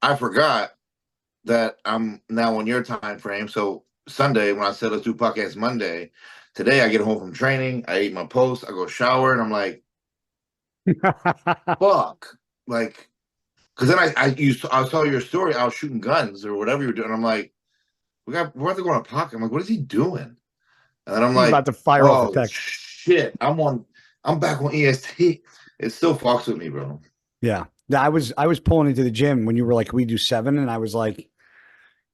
I forgot that I'm now on your time frame. So Sunday, when I said let's do podcast Monday, today I get home from training, I eat my post, I go shower, and I'm like, fuck. Like, because then I saw your story, I was shooting guns or whatever you were doing. I'm like, we're about to go on a podcast. I'm like, what is he doing? And then I'm He's like, about to fire off a oh text. shit, I'm back on EST. It still fucks with me, bro. Yeah. I was pulling into the gym when you were like, we do 7, and I was like,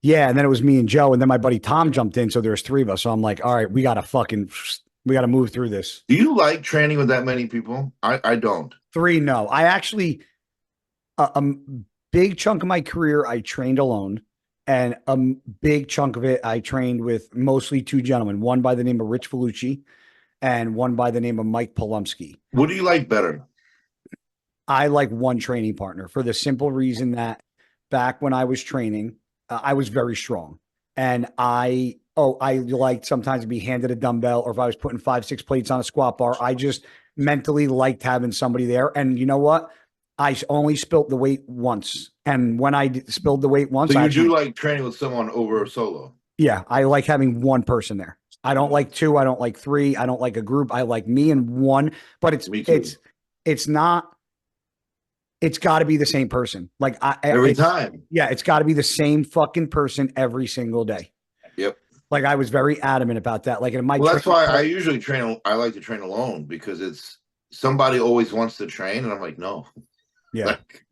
yeah. And then it was me and Joe, and then my buddy Tom jumped in. So there's 3 of us. So I'm like, all right, we gotta move through this. Do you like training with that many people? I don't. 3, no. I actually a big chunk of my career I trained alone, and a big chunk of it I trained with mostly 2 gentlemen, one by the name of Rich Vellucci and one by the name of Mike Polumsky. What do you like better? I like one training partner for the simple reason that back when I was training, I was very strong, and I liked sometimes to be handed a dumbbell, or if I was putting 5, 6 plates on a squat bar, I just mentally liked having somebody there. And you know what? I only spilt the weight once, and when I spilled the weight once, so you actually, do like training with someone over solo? yeah, I like having one person there. I don't like 2. I don't like 3. I don't like a group. I like me and one. But it's not. It's got to be the same person. Like Every time. Yeah, it's got to be the same fucking person every single day. Yep. Like I was very adamant about that. Like in my that's why I usually train. I like to train alone because it's somebody always wants to train, and I'm like, no. Yeah. Like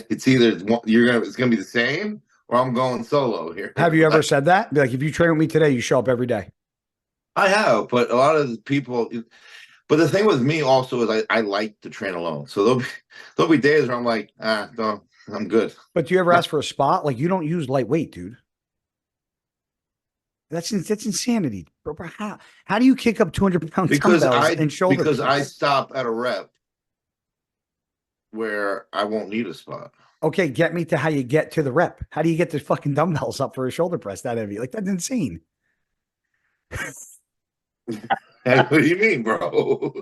it's either it's gonna be the same, or I'm going solo here. Have you ever said that? Like if you train with me today, you show up every day. I have, but a lot of the people. But the thing with me also is I like to train alone. So there'll be days where I'm like, no, I'm good. But do you ever ask for a spot? Like you don't use lightweight, dude. That's insanity, bro. How do you kick up 200-pound dumbbells and shoulder? Because I stop at a rep where I won't need a spot. Okay, get me to how you get to the rep. How do you get the fucking dumbbells up for a shoulder press that heavy? Like that's insane. What do you mean, bro?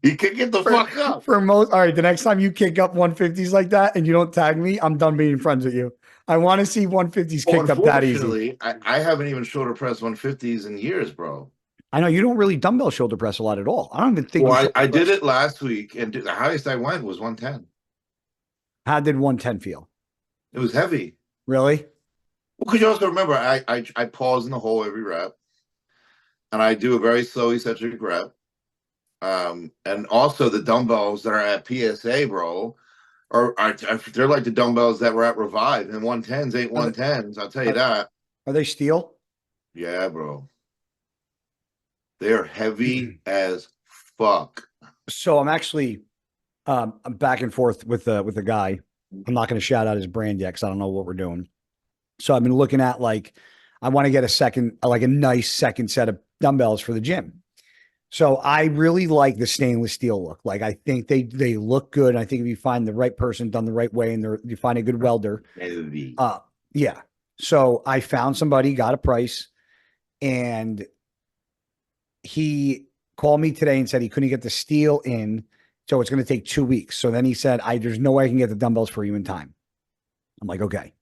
You can get the fuck up. All right, the next time you kick up 150s like that and you don't tag me, I'm done being friends with you. I want to see 150s kicked up that easy. I haven't even shoulder pressed 150s in years, bro. I know you don't really dumbbell shoulder press a lot at all. I don't even think. Well, I did it last week, and the highest I went was 110. How did 110 feel? It was heavy. Really? Well, because you also remember, I pause in the hole every rep, and I do a very slow eccentric rep. And also the dumbbells that are at PSA, bro, they're like the dumbbells that were at Revive, and 110s ain't 110s. I'll tell you that. Are they steel? Yeah, bro. They're heavy as fuck. So I'm actually I'm back and forth with the guy. I'm not going to shout out his brand yet because I don't know what we're doing. So I've been looking at I want to get a nice second set of dumbbells for the gym. So I really like the stainless steel look. Like I think they look good. I think if you find the right person done the right way and you find a good welder. Yeah. So I found somebody, got a price, and he called me today and said he couldn't get the steel in. So it's going to take 2 weeks. So then he said, there's no way I can get the dumbbells for you in time. I'm like, okay.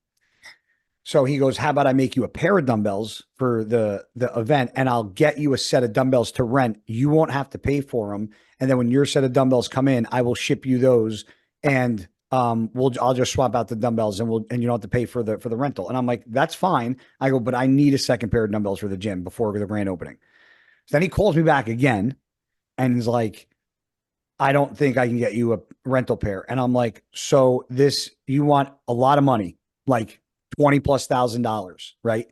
So he goes, how about I make you a pair of dumbbells for the event, and I'll get you a set of dumbbells to rent. You won't have to pay for them. And then when your set of dumbbells come in, I will ship you those, and I'll just swap out the dumbbells, and you don't have to pay for the rental. And I'm like, that's fine. I go, but I need a second pair of dumbbells for the gym before the grand opening. So then he calls me back again and he's like, I don't think I can get you a rental pair. And I'm like, so you want a lot of money, like $20,000+, right?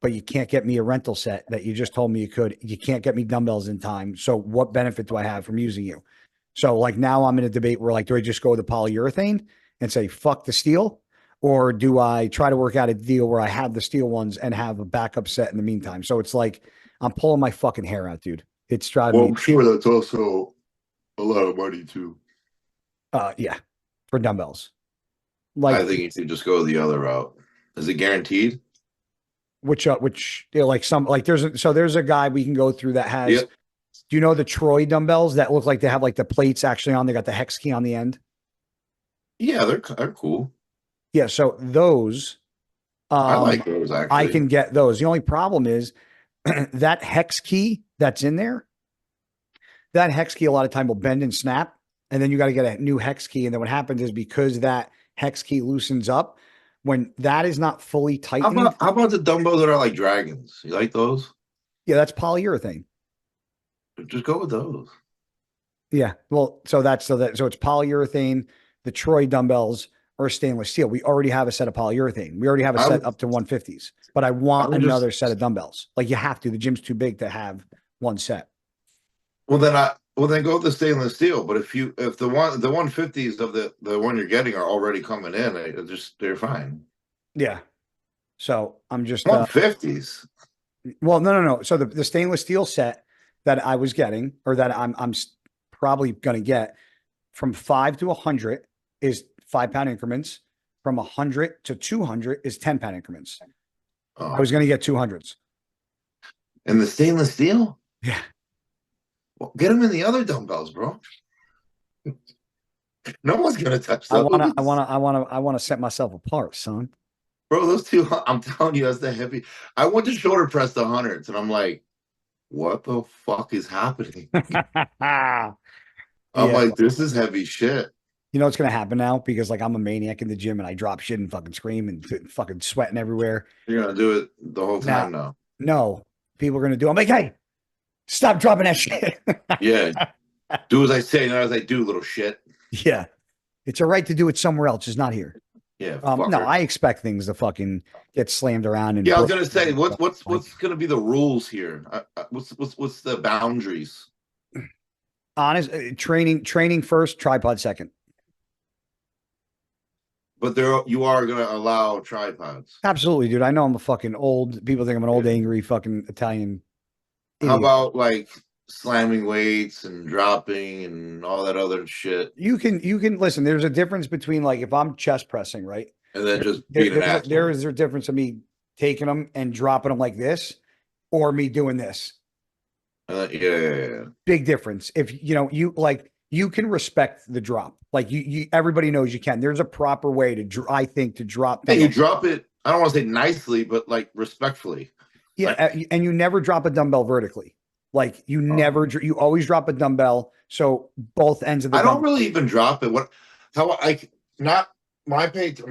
But you can't get me a rental set that you just told me you could. You can't get me dumbbells in time. So what benefit do I have from using you? So now I'm in a debate where do I just go with the polyurethane and say, fuck the steel? Or do I try to work out a deal where I have the steel ones and have a backup set in the meantime? So it's like, I'm pulling my fucking hair out, dude. It's driving me. I'm sure that's also a lot of money too. Yeah, for dumbbells. I think you should just go the other route. Is it guaranteed? There's a guy we can go through that has. Yep. Do you know the Troy dumbbells that look like they have the plates actually on? They got the hex key on the end. Yeah, they're cool. Yeah, so those I um like those I actually. can get those. The only problem is that hex key that's in there, that hex key a lot of time will bend and snap, and then you got to get a new hex key. And then what happens is because that hex key loosens up, when that is not fully tightened, How about the dumbbells that are like dragons? You like those? yeah, that's polyurethane. Just go with those. Yeah. Well, so it's polyurethane. The Troy dumbbells are stainless steel. We already have a set of polyurethane. We already have a I set would up to 150s, but I I want would just another set of dumbbells. Like you have to. The gym's too big to have one set. well then go with the stainless steel. But if the 150s of the one you're getting are already coming in, they're fine. Yeah. So I'm just 150s. well, no. So the stainless steel set that I was getting, or that probably going to get, from 5 to 100 is 5 pound increments. From 100 to 200 is 10 pound increments. I was Oh, going to get 200s. and the stainless steel? Yeah. Well, get them in the other dumbbells, bro. No one's gonna touch I wanna, I those. wanna, I wanna, I wanna set myself apart, son. Bro, those two, I'm telling you, that's the heavy. I went to shoulder press the hundreds, and I'm like, what the fuck is happening? I'm Yeah. like, this is heavy shit. You know what's gonna happen now? Because like I'm a maniac in the gym and I drop shit and fucking scream and fucking sweating everywhere. You're gonna do it the whole Now, time now. no, people are gonna do. I'm like, hey, stop dropping that shit. Yeah, do as I say, not as I do, little shit. Yeah. It's all right to do it somewhere else, just not here. Yeah, No, fucker. I expect things to fucking get slammed around and Yeah, I was broken gonna say, and stuff. what's Like, gonna be the rules here? What's the boundaries? honest training first, tripod second. But you are gonna allow tripods. Absolutely, dude. I know I'm a fucking old. People think I'm an old, Yeah. angry fucking Italian How idiot. about like slamming weights and dropping and all that other shit, You can listen. There's a difference between, like, if I'm chest pressing, right? and then There, just there being an there's a, there asshole? is a difference of me taking them and dropping them like this, or me doing this. Yeah. Big difference. If you can respect the drop. Like everybody knows you can. There's a proper way I think, to drop Yeah, you dumbbells. drop it. I don't want to say nicely, but like respectfully. Yeah, Like, and you never drop a dumbbell vertically. Like you always drop a dumbbell, so both ends of the I don't dumbbell. really even drop it. How I not my page.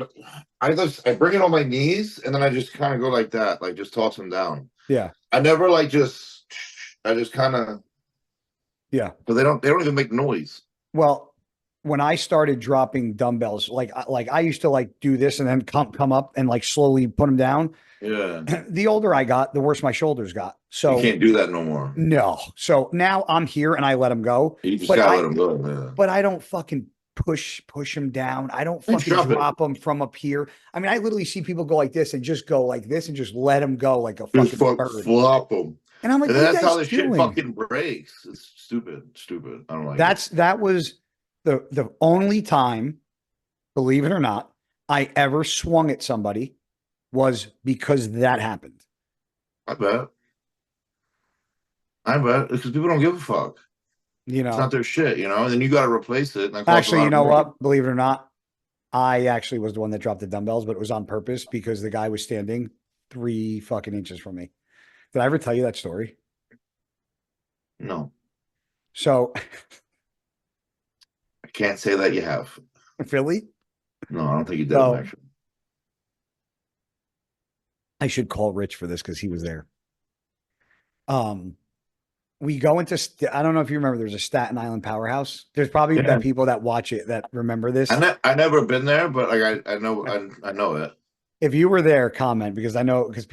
I bring it on my knees and then I just kind of go like that, like just toss them down. Yeah, I never like just. I just kind of, yeah. but they don't even make noise. Well, when I started dropping dumbbells, like I used to like do this and then come up and like slowly put them down. Yeah, The older I got, the worse my shoulders got. you So can't do that no more. no. So now I'm here and I let them go. You just But gotta I let them go. Yeah. but I don't fucking push them down. I don't Just fucking drop it. drop them from up here. I mean, I literally see people go like this and just go like this and just let them go like a Just fucking bird. flop them. And I'm like, And what are you that's how guys this shit doing? fucking breaks. It's stupid. I don't like it. That was the only time, believe it or not, I ever swung at somebody, was because that happened. I bet. Because people don't give a fuck. You It's not know, their shit, And then you got to replace it, and that costs a actually, lot you of know money. what? Believe it or not, I actually was the one that dropped the dumbbells, but it was on purpose because the guy was standing 3 fucking inches from me. Did I ever tell you that story? No, So, I can't say that you have. Philly. No, I don't think you did, So actually. I should call Rich for this because he was there. Um, we go into, I don't know if you remember, there's a Staten Island powerhouse. There's probably Yeah, been people that watch it that remember this. I never been there, but like I know it. If you were there, comment, because I know there's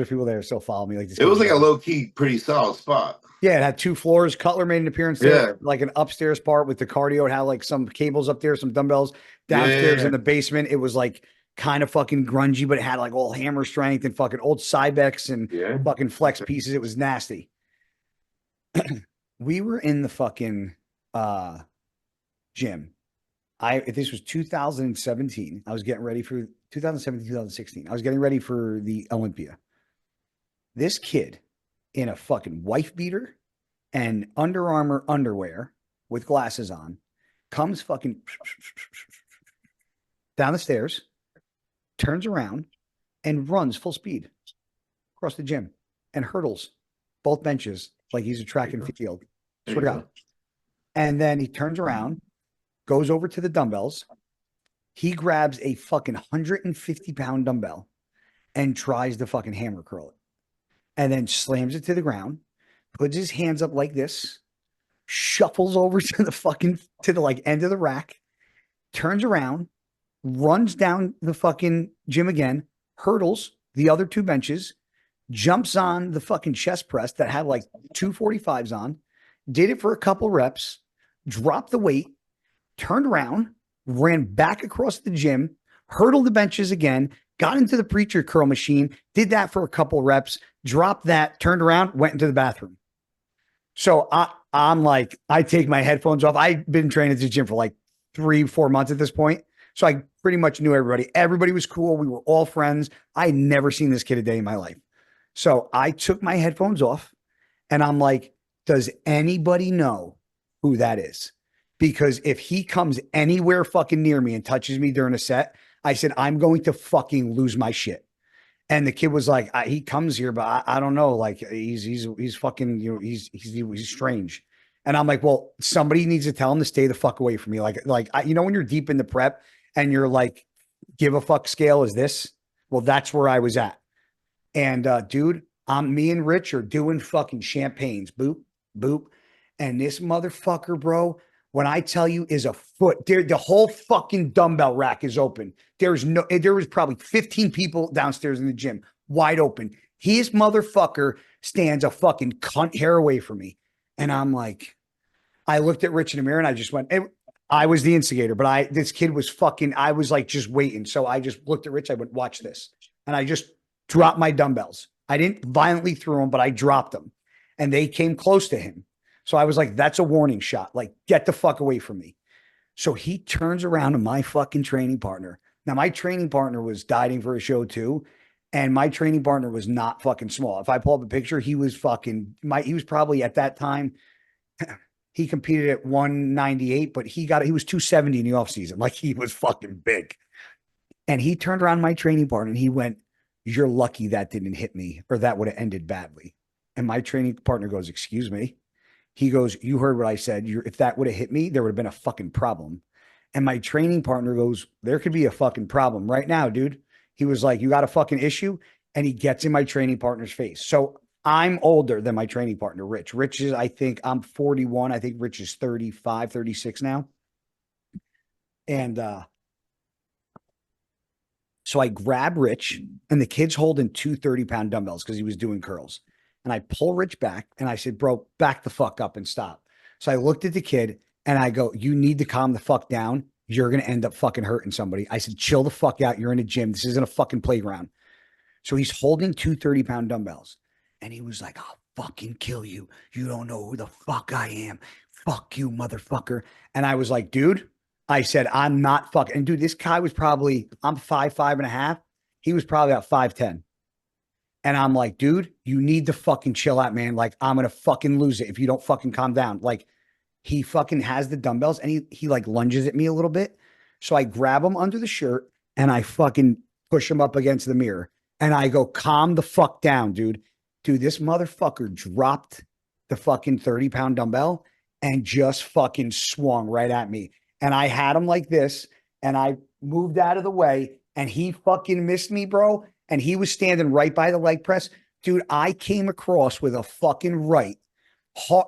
people there who still follow me. Like, this It was kid's like a there. low key, pretty solid spot. Yeah, it had 2 floors. Cutler made an appearance there, Yeah, like an upstairs part with the cardio. It had like some cables up there, some dumbbells. Downstairs in yeah, the basement, it was like kind of fucking grungy, but it had like all hammer strength and fucking old Cybex and yeah. fucking flex pieces. It was nasty. We were in the fucking uh gym. This was 2017. I was getting ready for 2017, 2016. I was getting ready for the Olympia. This kid in a fucking wife beater and Under Armour underwear with glasses on comes fucking down the stairs, turns around, and runs full speed across the gym and hurdles both benches like he's a track and field. There Swear you to God. go. And then he turns around, goes over to the dumbbells. He grabs a fucking 150-pound dumbbell and tries to fucking hammer curl it. And then slams it to the ground, puts his hands up like this, shuffles over to the like end of the rack, turns around, runs down the fucking gym again, hurdles the other two benches, jumps on the fucking chest press that had like 245s on, did it for a couple reps, dropped the weight, turned around, ran back across the gym, hurdled the benches again, got into the preacher curl machine, did that for a couple reps, dropped that, turned around, went into the bathroom. So I'm like, I take my headphones off. I've been training at the gym for like 3-4 months at this point. So I pretty much knew everybody. Everybody was cool. We were all friends. I had never seen this kid a day in my life. So I took my headphones off and I'm like, does anybody know who that is? Because if he comes anywhere fucking near me and touches me during a set, I said, I'm going to fucking lose my shit. And the kid was like, he comes here, but I don't know. Like he's fucking, you know, he's strange. And I'm like, well, somebody needs to tell him to stay the fuck away from me. You know, when you're deep in the prep and you're like, give a fuck scale is this. Well, that's where I was at. And dude, me and Rich are doing fucking champagnes, boop, boop. And this motherfucker, bro, when I tell you is a foot, the whole fucking dumbbell rack is open. There was probably 15 people downstairs in the gym, wide open. His motherfucker stands a fucking cunt hair away from me. And I'm like, I looked at Rich in the mirror and I just went, I was the instigator, but this kid was fucking, I was like just waiting. So I just looked at Rich. I went, watch this. And I just dropped my dumbbells. I didn't violently throw them, but I dropped them and they came close to him. So I was like, that's a warning shot. Like, get the fuck away from me. So he turns around to my fucking training partner. Now, my training partner was dieting for a show too. And my training partner was not fucking small. If I pull up a picture, he was probably at that time, he competed at 198, but he was 270 in the offseason. Like he was fucking big. And he turned around to my training partner and he went, you're lucky that didn't hit me or that would have ended badly. And my training partner goes, excuse me. He goes, you heard what I said. If that would have hit me, there would have been a fucking problem. And my training partner goes, there could be a fucking problem right now, dude. He was like, you got a fucking issue? And he gets in my training partner's face. So I'm older than my training partner, Rich. Rich is, I think I'm 41. I think Rich is 35, 36 now. And so I grab Rich and the kid's holding 2 30-pound dumbbells because he was doing curls. And I pull Rich back and I said, bro, back the fuck up and stop. So I looked at the kid and I go, you need to calm the fuck down. You're going to end up fucking hurting somebody. I said, chill the fuck out. You're in a gym. This isn't a fucking playground. So he's holding 2 30-pound dumbbells. And he was like, I'll fucking kill you. You don't know who the fuck I am. Fuck you, motherfucker. And I was like, dude, I said, I'm not fucking. And dude, this guy was probably, I'm 5'5.5". He was probably about 5'10". And I'm like, dude, you need to fucking chill out, man. Like, I'm going to fucking lose it if you don't fucking calm down. Like, he fucking has the dumbbells and he like lunges at me a little bit. So I grab him under the shirt and I fucking push him up against the mirror. And I go, calm the fuck down, dude. Dude, this motherfucker dropped the fucking 30-pound dumbbell and just fucking swung right at me. And I had him like this and I moved out of the way and he fucking missed me, bro. And he was standing right by the leg press. Dude, I came across with a fucking right.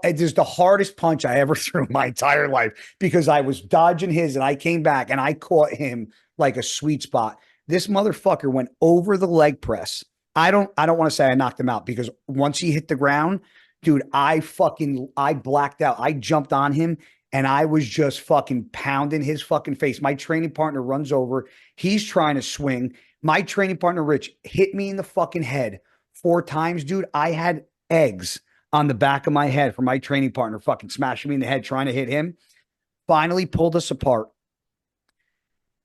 It is the hardest punch I ever threw in my entire life because I was dodging his and I came back and I caught him like a sweet spot. This motherfucker went over the leg press. I don't want to say I knocked him out because once he hit the ground, dude, I blacked out. I jumped on him and I was just fucking pounding his fucking face. My training partner runs over. He's trying to swing. My training partner, Rich, hit me in the fucking head 4 times, dude. I had eggs on the back of my head from my training partner fucking smashing me in the head, trying to hit him. Finally pulled us apart.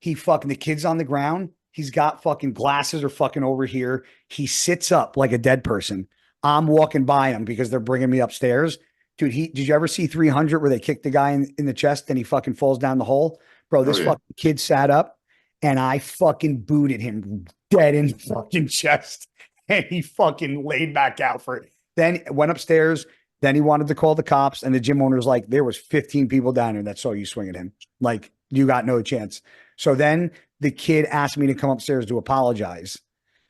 The kid's on the ground. He's got fucking glasses are fucking over here. He sits up like a dead person. I'm walking by him because they're bringing me upstairs. Dude, did you ever see 300 where they kicked the guy in the chest and he fucking falls down the hole? Bro, this fucking kid sat up and I fucking booted him dead in the fucking chest. And he fucking laid back out for it. Then went upstairs. Then he wanted to call the cops. And the gym owner's like, there was 15 people down there that saw you swing at him. Like, you got no chance. So then the kid asked me to come upstairs to apologize.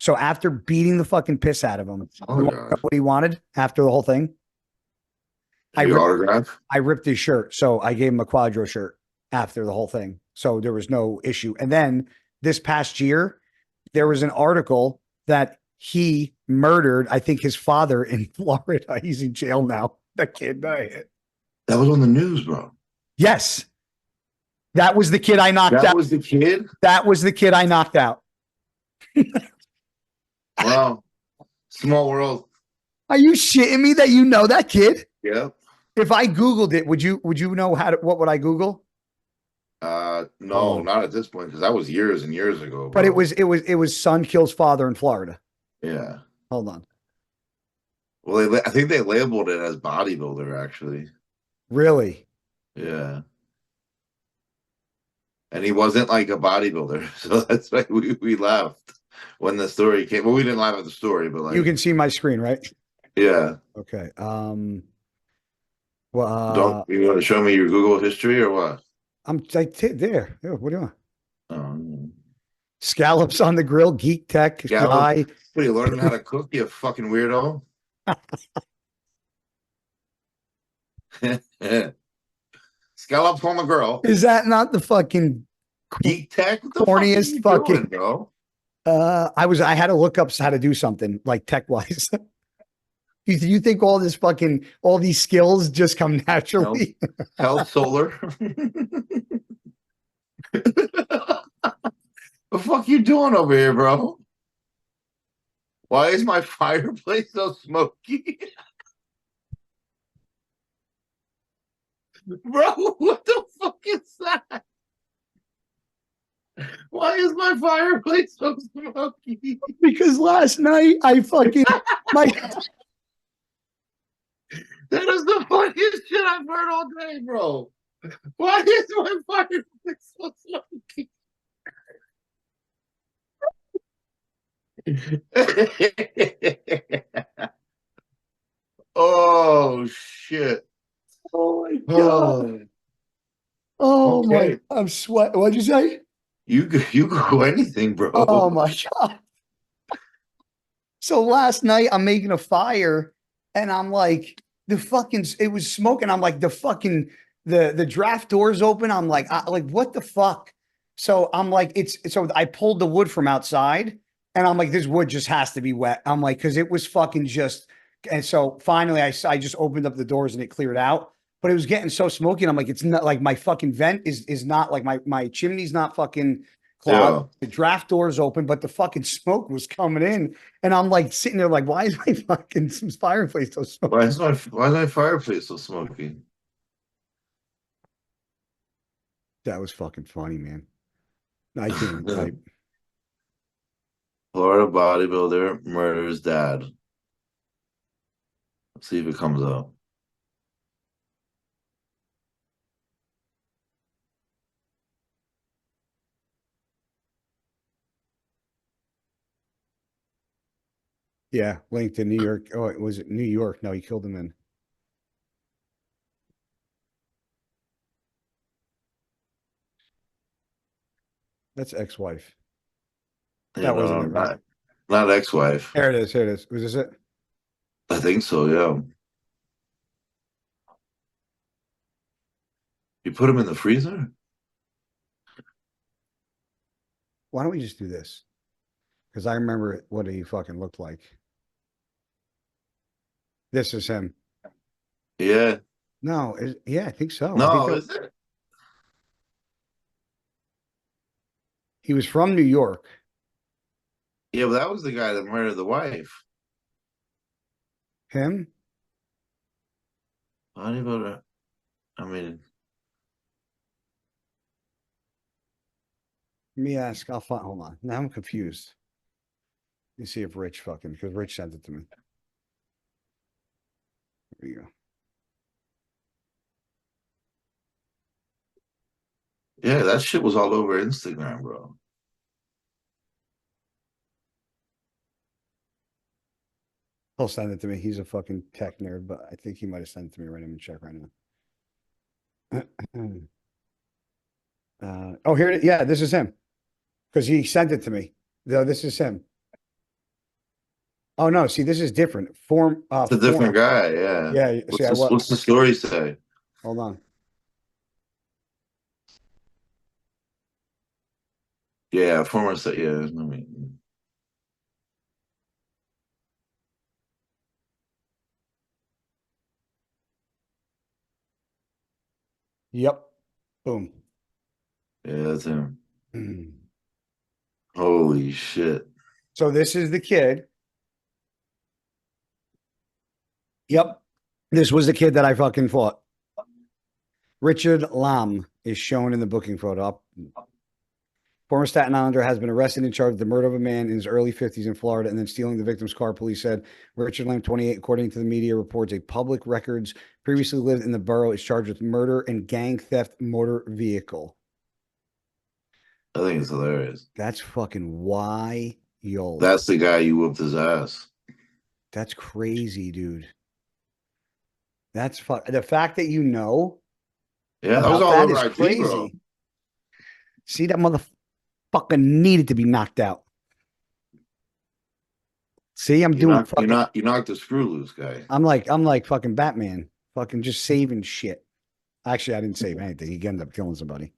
So after beating the fucking piss out of him, Oh, you know God. what he wanted after the whole thing? Your autograph? I ripped his shirt. So I gave him a Quadro shirt after the whole thing. So there was no issue. And then this past year, there was an article that he murdered, I think, his father in Florida. He's in jail now. The kid died. That was on the news, bro. Yes. That was the kid I knocked out. That was the kid? That was the kid I knocked out. Wow. Small world. Are you shitting me that you know that kid? Yep. If I Googled it, would you know what would I Google? No, not at this point, because that was years and years ago. But bro. it was son kills father in Florida. Yeah. Hold on. Well, I think they labeled it as bodybuilder, actually. Really? Yeah. And he wasn't like a bodybuilder, so that's why we laughed when the story came. Well, we didn't laugh at the story, but like You can see my screen, right? yeah. Okay. Don't you want to show me your Google history or what? I'm like there. Yeah, what do you want? Um, Scallops on the grill, geek tech guy. What are you learning how to cook, you fucking weirdo? Scallops on the grill. Is that not the fucking Geek tech? What the corniest fuck are you fucking doing, bro? I had to look up how to do something like tech wise. You think all these skills just come naturally? Health solar. The fuck you doing over here, bro? Why is my fireplace so smoky? Bro, what the fuck is that? Why is my fireplace so smoky? Because last night I fucking my That is the funniest shit I've heard all day, bro. Why is my fireplace so smoky? Oh shit! oh my god! Oh Okay. my! I'm sweating. What'd you say? You go anything, bro. Oh my god! So last night I'm making a fire, and I'm like, it was smoking. I'm like, the draft doors open. I'm like, what the fuck? So I'm like, so I pulled the wood from outside, and I'm like, this wood just has to be wet. I'm like, because it was fucking just. And so finally, I just opened up the doors and it cleared out. But it was getting so smoky, and I'm like, it's not like my fucking vent is not like my chimney's not fucking clogged. Yeah. The draft door's open, but the fucking smoke was coming in. And I'm like sitting there like, why is my fucking fireplace so smoky? Why is my fireplace so smoky? That was fucking funny, man. I can't even type. Florida bodybuilder murders dad. Let's see if it comes up. Yeah, linked to New York. Oh, was it New York? No, he killed him in. That's ex-wife. That wasn't it, right? Not ex-wife. There it is. Here it is. Was this it? I think so, yeah. You put him in the freezer? Why don't we just do this? Because I remember what he fucking looked like. This is him. Yeah. No, yeah, I think so. No, I think is it? he was from New York. Yeah, but that was the guy that murdered the wife. Him? Bodybuilder. I mean, Let me ask. I'll find. Hold on. Now I'm confused. Let me see if Rich fucking, because Rich sent it to me. There you go. yeah, that shit was all over Instagram, bro. He'll send it to me. He's a fucking tech nerd, but I think he might have sent it to me right now. Let me check right now. Oh, here it is. Yeah, this is him. Because he sent it to me. No, this is him. Oh no, see, this is different. It's a different guy. Yeah. Yeah, see, What's the story say? Hold on. Yeah, former set. Yeah, I mean, Yep. Boom. yeah, that's him. Holy shit. So this is the kid. Yep. This was the kid that I fucking fought. Richard Lam is shown in the booking photo. Former Staten Islander has been arrested and charged with the murder of a man in his early 50s in Florida and then stealing the victim's car. Police said Richard Lam, 28, according to the media reports, a public records previously lived in the borough, is charged with murder and gang theft motor vehicle. I think it's hilarious. That's fucking wild. That's the guy you whooped his ass. That's crazy, dude. That's the fact that you know. Yeah, that was all over IT, crazy. Bro. See, that motherfucker needed to be knocked out. See, I'm doing fucking. You knocked the screw loose, guy. I'm like fucking Batman, fucking just saving shit. Actually, I didn't save anything. He ended up killing somebody.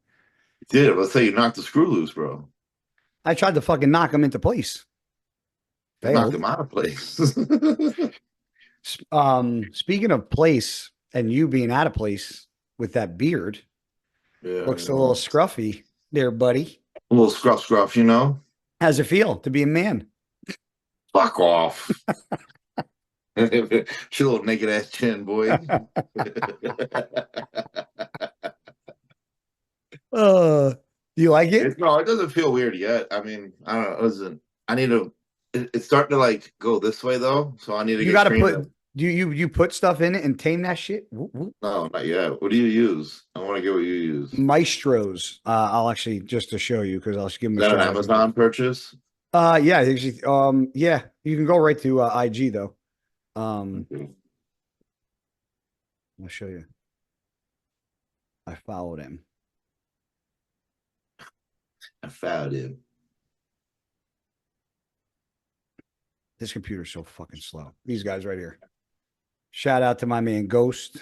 You did. Let's say you knocked the screw loose, bro. I tried to fucking knock him into place. Knocked him out of place. Speaking of place and you being out of place with that beard, looks a little scruffy there, buddy. A little scruff, you know. How's it feel to be a man? Fuck off. She little naked ass chin, boy. Do you like it? No, it doesn't feel weird yet. I mean, I don't know. It doesn't. I need to. It's starting to like go this way though, so I need to. You got to put. Do you put stuff in it and tame that shit? No, not yet. What do you use? I want to get what you use. Maestros. I'll actually just to show you because I'll just give them. Is that an Amazon purchase? Yeah, yeah. You can go right to IG though. Okay. I'll show you. I followed him. I found him. This computer's so fucking slow. These guys right here. Shout out to my man Ghost,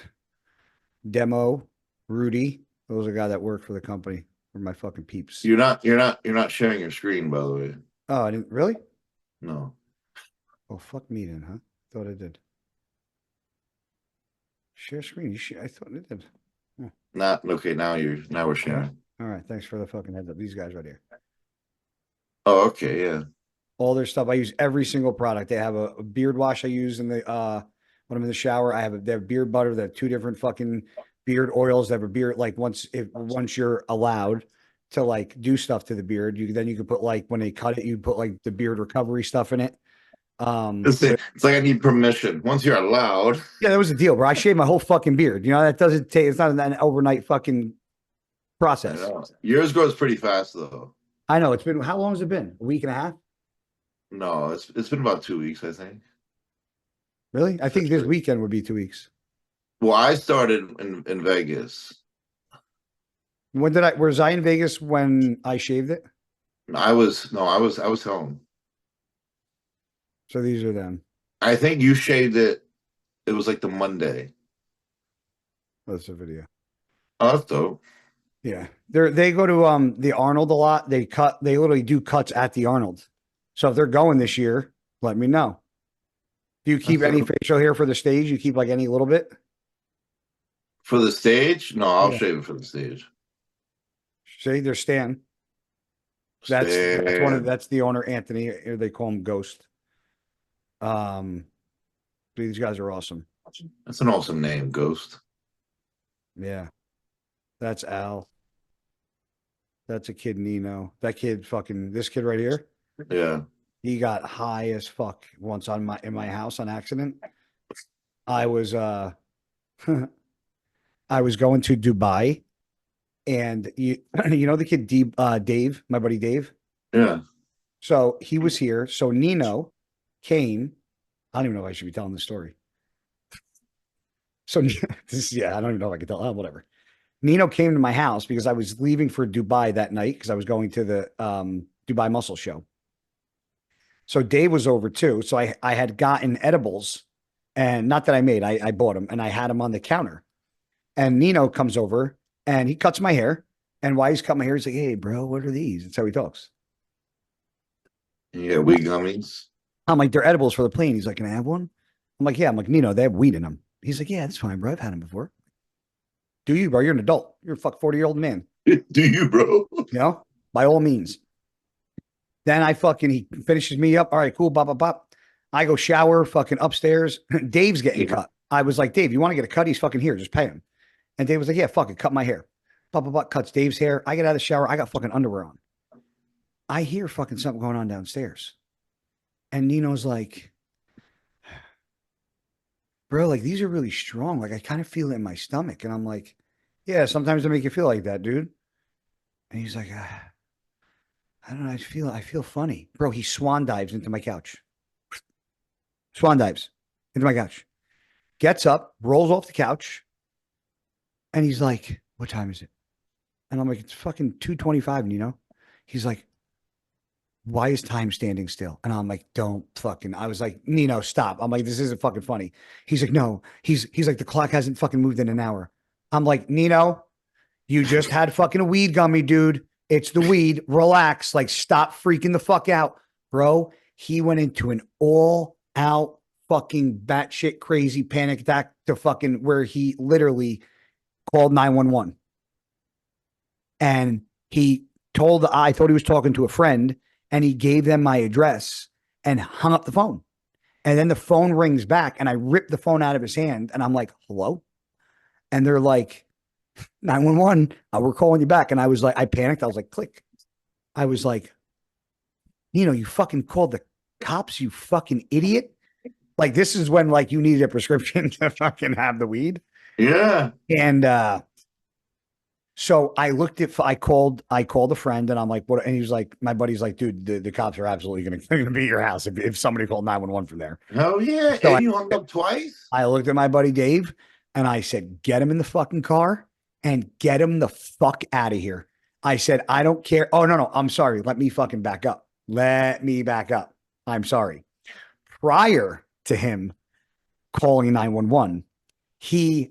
Demo, Rudy. Those are guys that work for the company. Or my fucking peeps. You're not sharing your screen, by the way. Oh, I didn't really? No. Oh, fuck me then, huh? Thought I did. Share screen. I thought I did. Oh. Not okay. Now we're sharing. All right. Thanks for the fucking heads up. These guys right here. Oh, okay, yeah. All their stuff. I use every single product. They have a beard wash I use in the when I'm in the shower. They have beard butter. They have 2 different fucking beard oils. They have a beard like once you're allowed to like do stuff to the beard, then you can put like when they cut it, you put like the beard recovery stuff in it. It's like I need permission. Once you're allowed. Yeah, that was the deal, bro. I shaved my whole fucking beard. You know, that doesn't take. It's not an overnight fucking process. Yours grows pretty fast though. I know. It's been how long has it been? A week and a half? No, it's been about 2 weeks, I think. Really? I think this weekend would be 2 weeks. Well, I started in Vegas. Was I in Vegas when I shaved it? I was home. So these are them. I think you shaved it. It was like the Monday. That's a video. Oh, that's dope. Yeah. They go to the Arnold a lot. They literally do cuts at the Arnold. So if they're going this year, let me know. Do you keep any facial hair for the stage? You keep like any little bit? For the stage? No, I'll shave it for the stage. See, there's Stan. That's the owner, Anthony. They call him Ghost. These guys are awesome. That's an awesome name, Ghost. Yeah. That's Al. That's a kid, Nino. That kid this kid right here. Yeah. He got high as fuck once in my house on accident. I was I was going to Dubai, and you know the kid Dave, my buddy Dave. Yeah. So he was here. So Nino came I don't even know if I should be telling this story. So yeah, I don't even know if I can tell. Whatever. Nino came to my house because I was leaving for Dubai that night because I was going to the Dubai Muscle Show. So Dave was over too. So I had gotten edibles, and not that I made, I bought them and I had them on the counter. And Nino comes over and he cuts my hair. And while he's cutting my hair, he's like, "Hey, bro, what are these?" That's how he talks. Yeah, weed gummies. I'm like, "They're edibles for the plane." He's like, "Can I have one?" I'm like, "Yeah." I'm like, "Nino, they have weed in them." He's like, "Yeah, that's fine, bro. I've had them before." Do you, bro? You're an adult. You're a 40-year-old man. Do you, bro? You know, by all means. Then he finishes me up. All right, cool. Bop, bop, bop. I go shower, fucking upstairs. Dave's getting cut. I was like, "Dave, you want to get a cut? He's fucking here. Just pay him." And Dave was like, "Yeah, fuck it. Cut my hair." Bop, bop, bop. Cuts Dave's hair. I get out of the shower. I got fucking underwear on. I hear fucking something going on downstairs. And Nino's like, "Bro, like these are really strong. Like I kind of feel it in my stomach." And I'm like, "Yeah, sometimes they make you feel like that, dude." And he's like, "I don't know. I feel funny." Bro, he swan dives into my couch. Swan dives into my couch. Gets up, rolls off the couch, and he's like, "What time is it?" And I'm like, "It's fucking 2:25, Nino." He's like, "Why is time standing still?" And I'm like, "Don't fucking," I was like, "Nino, stop." I'm like, "This isn't fucking funny." He's like, "No." He's like, "The clock hasn't fucking moved in an hour." I'm like, "Nino, you just had fucking a weed gummy, dude. It's the weed. Relax. Like, stop freaking the fuck out." Bro, he went into an all out fucking batshit crazy panic attack to fucking where he literally called 911. And I thought he was talking to a friend, and he gave them my address and hung up the phone. And then the phone rings back, and I ripped the phone out of his hand, and I'm like, "Hello?" And they're like, 911, we're calling you back. And I was like, I panicked. I was like, click. I was like, "You fucking called the cops, you fucking idiot." Like, this is when like you needed a prescription to fucking have the weed. Yeah. And so I called a friend, and I'm like, "What?" And he was like, my buddy's like, "Dude, the cops are absolutely gonna be at your house if somebody called 911 from there." Hell yeah. So And you hung up twice? I looked at my buddy Dave and I said, "Get him in the fucking car and get him the fuck out of here." I said, "I don't care." Oh, no. I'm sorry. Let me fucking back up. Let me back up. I'm sorry. Prior to him calling 911,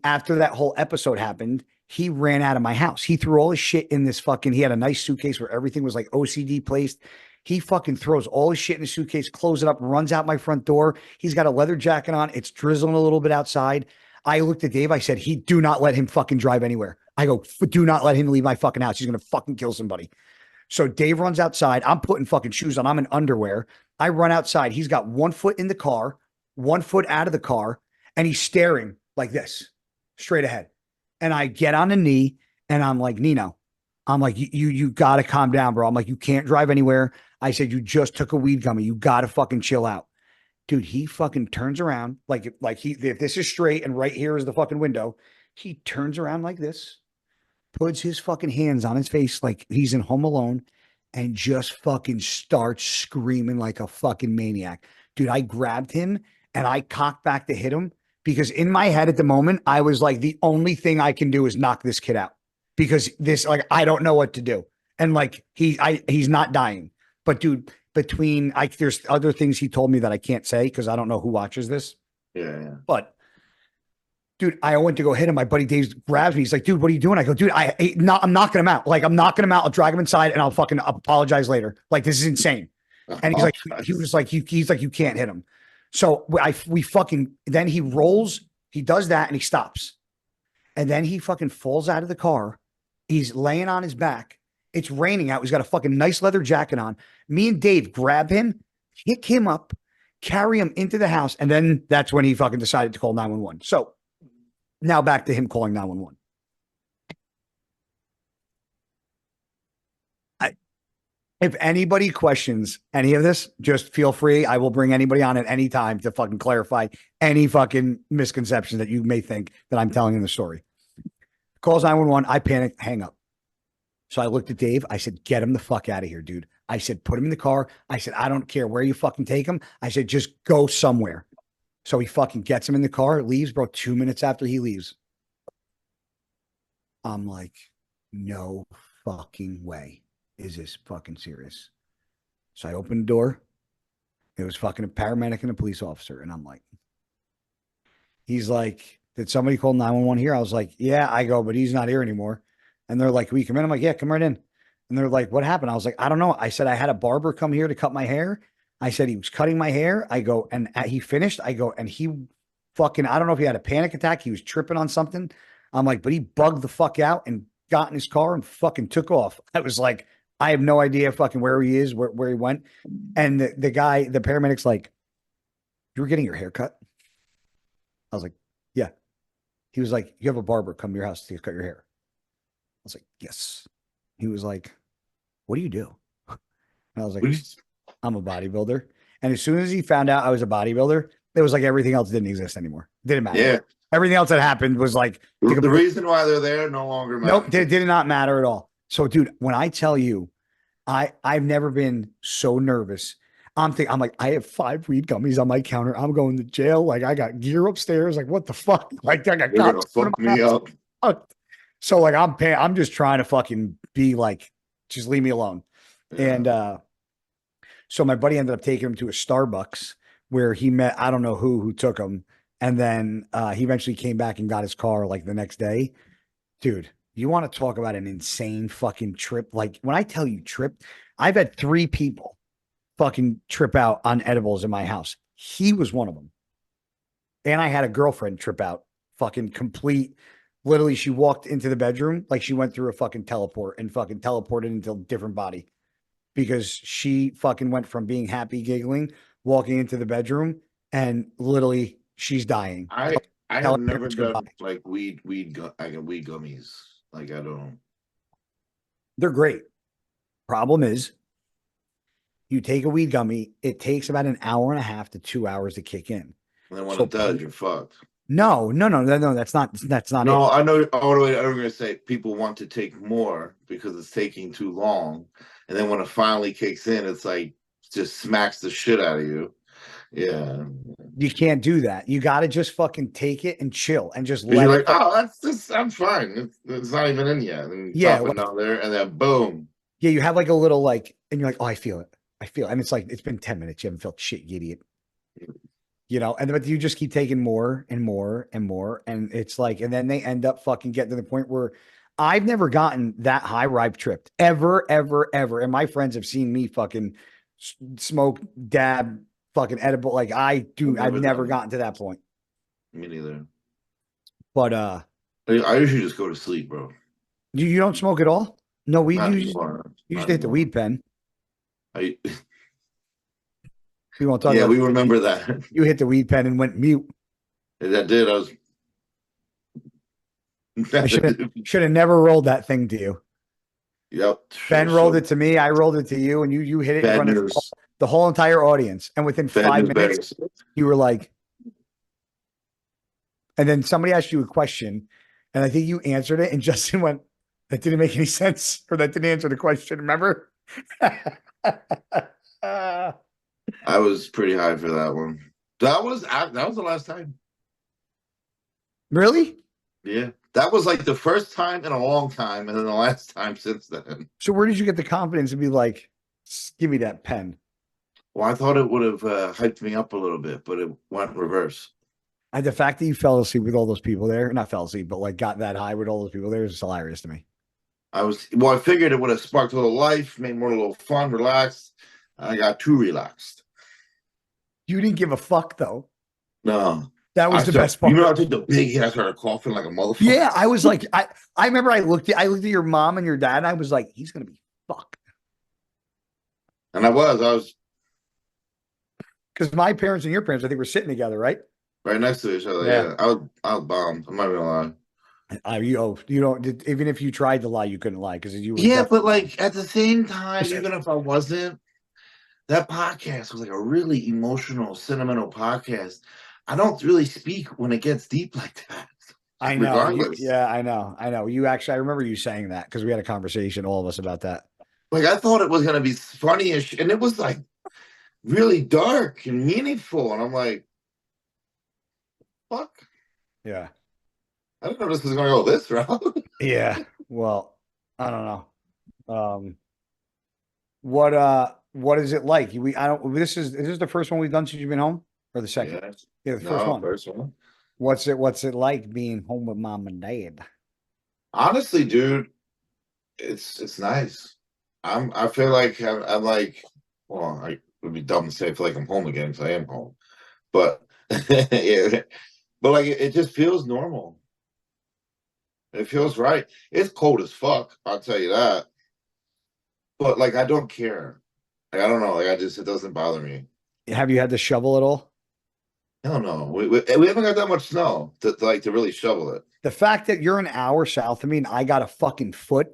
after that whole episode happened, he ran out of my house. He threw all his shit in this fucking, he had a nice suitcase where everything was like OCD placed. He fucking throws all his shit in the suitcase, closes it up, runs out my front door. He's got a leather jacket on. It's drizzling a little bit outside. I looked at Dave. I said, do not let him fucking drive anywhere. I go, "Do not let him leave my fucking house. He's going to fucking kill somebody." So Dave runs outside. I'm putting fucking shoes on. I'm in underwear. I run outside. He's got 1 foot in the car, 1 foot out of the car, and he's staring like this, straight ahead. And I get on a knee and I'm like, "Nino," I'm like, you got to calm down, bro." I'm like, "You can't drive anywhere." I said, "You just took a weed gummy. You got to fucking chill out." Dude, he fucking turns around if this is straight and right here is the fucking window, he turns around like this, puts his fucking hands on his face like he's in Home Alone, and just fucking starts screaming like a fucking maniac. Dude, I grabbed him and I cocked back to hit him because in my head at the moment, I was like, the only thing I can do is knock this kid out because I don't know what to do. And like, he's not dying. But dude, there's other things he told me that I can't say because I don't know who watches this. Yeah. But dude, I went to go hit him. My buddy Dave grabs me. He's like, "Dude, what are you doing?" I go, "Dude, I'm knocking him out. Like, I'm knocking him out. I'll drag him inside and I'll fucking apologize later. Like, this is insane." And he's like, he's like, "You can't hit him." So then he rolls, he does that and he stops. And then he fucking falls out of the car. He's laying on his back. It's raining out. He's got a fucking nice leather jacket on. Me and Dave grab him, pick him up, carry him into the house. And then that's when he fucking decided to call 911. So now back to him calling 911. If anybody questions any of this, just feel free. I will bring anybody on at any time to fucking clarify any fucking misconception that you may think that I'm telling in the story. Calls 911. I panicked, hang up. So I looked at Dave. I said, "Get him the fuck out of here, dude." I said, "Put him in the car." I said, "I don't care where you fucking take him." I said, "Just go somewhere." So he fucking gets him in the car, leaves, bro. 2 minutes after he leaves, I'm like, no fucking way. Is this fucking serious? So I opened the door. It was fucking a paramedic and a police officer. And I'm like, he's like, did somebody call 911 here? I was like, yeah. I go, but he's not here anymore. And they're like, will you come in? I'm like, yeah, come right in. And they're like, what happened? I was like, I don't know. I said, I had a barber come here to cut my hair. I said, he was cutting my hair. I go, and he finished. I go, and he fucking, I don't know if he had a panic attack. He was tripping on something. I'm like, but he bugged the fuck out and got in his car and fucking took off. I was like, I have no idea fucking where he is, where he went. And the guy, the paramedic's like, you were getting your hair cut? I was like, yeah. He was like, you have a barber come to your house to cut your hair. I was like, yes. He was like, what do you do? And I was like, I'm a bodybuilder. And as soon as he found out I was a bodybuilder, it was like everything else didn't exist anymore. Didn't matter. Yeah. Everything else that happened was like the reason why they're there no longer matters. Nope, did not matter at all. So, dude, when I tell you, I've never been so nervous. I'm like, I have 5 weed gummies on my counter. I'm going to jail. Like, I got gear upstairs. Like, what the fuck? Like, I got You're gonna fuck me up. So, like, I'm just trying to fucking be like, just leave me alone. Yeah. And so my buddy ended up taking him to a Starbucks where he met, I don't know who took him. And then he eventually came back and got his car like the next day. Dude, you want to talk about an insane fucking trip? Like, when I tell you trip, I've had 3 people fucking trip out on edibles in my house. He was one of them. And I had a girlfriend trip out, fucking complete. Literally, she walked into the bedroom like she went through a fucking teleport and fucking teleported into a different body because she fucking went from being happy, giggling, walking into the bedroom, and literally she's dying. I have never done like weed gummies. Like, I don't. They're great. Problem is, you take a weed gummy, it takes about an hour and a half to 2 hours to kick in. And then when it does, you're fucked. No, that's not no, it. I know. I'm going to say people want to take more because it's taking too long. And then when it finally kicks in, it's like, just smacks the shit out of you. Yeah. You can't do that. You got to just fucking take it and chill and just let you're like, oh, that's just, I'm fine. It's not even in yet. And yeah. Like, down there, and then boom. Yeah. You have like a little like, and you're like, oh, I feel it. And it's like, it's been 10 minutes. You haven't felt shit, you idiot. You know, but you just keep taking more and more and more. And it's like, and then they end up fucking getting to the point where I've never gotten that high where I've tripped ever. And my friends have seen me fucking smoke, dab, fucking edible. Like I've never gotten to that point. Me neither. But I usually just go to sleep, bro. You don't smoke at all? No, we usually hit the weed pen. We won't talk. Yeah, we remember that. You hit the weed pen and went mute. That did. I should have never rolled that thing to you. Yep. Ben rolled it to me. I rolled it to you, and you hit it in front of the whole entire audience. And within 5 minutes, you were like, and then somebody asked you a question, and I think you answered it, and Justin went, "That didn't make any sense," or "That didn't answer the question." Remember? I was pretty high for that one. That was the last time. Really? Yeah. That was like the first time in a long time, and then the last time since then. So where did you get the confidence to be like, give me that pen? Well, I thought it would have hyped me up a little bit, but it went reverse. The fact that you fell asleep with all those people there, not fell asleep, but like got that high with all those people there is hilarious to me. I figured it would have sparked a little life, made more a little fun, relaxed. I got too relaxed. You didn't give a fuck though. No. That was the best part. You know, I did the big hit. I started coughing like a motherfucker. Yeah, I was like, I remember I looked at your mom and your dad, and I was like, he's gonna be fucked. And I was because my parents and your parents, I think, were sitting together, right? Right next to each other. Yeah. I was bombed. I'm not gonna lie. You don't. Even if you tried to lie, you couldn't lie because you. Yeah, but like at the same time, even if I wasn't, that podcast was like a really emotional, sentimental podcast. I don't really speak when it gets deep like that. I know. I know. You actually, I remember you saying that because we had a conversation, all of us, about that. Like, I thought it was going to be funny-ish, and it was like really dark and meaningful. And I'm like, fuck? Yeah. I didn't know this was gonna go this route. Yeah. Well, I don't know. What is it like? We I don't is this the first one we've done since you've been home? Or the second? Yeah. Yeah, the first No, one. first one. What's it like being home with mom and dad? Honestly, dude, it's nice. I feel like I'm like, well, I would be dumb to say I feel like I'm home again because I am home. But yeah, but like it just feels normal. It feels right. It's cold as fuck, I'll tell you that. But like I don't care. Like, I don't know. Like it doesn't bother me. Have you had to shovel at all? I don't know. We haven't got that much snow to really shovel it. The fact that you're an hour south of me and I got a fucking foot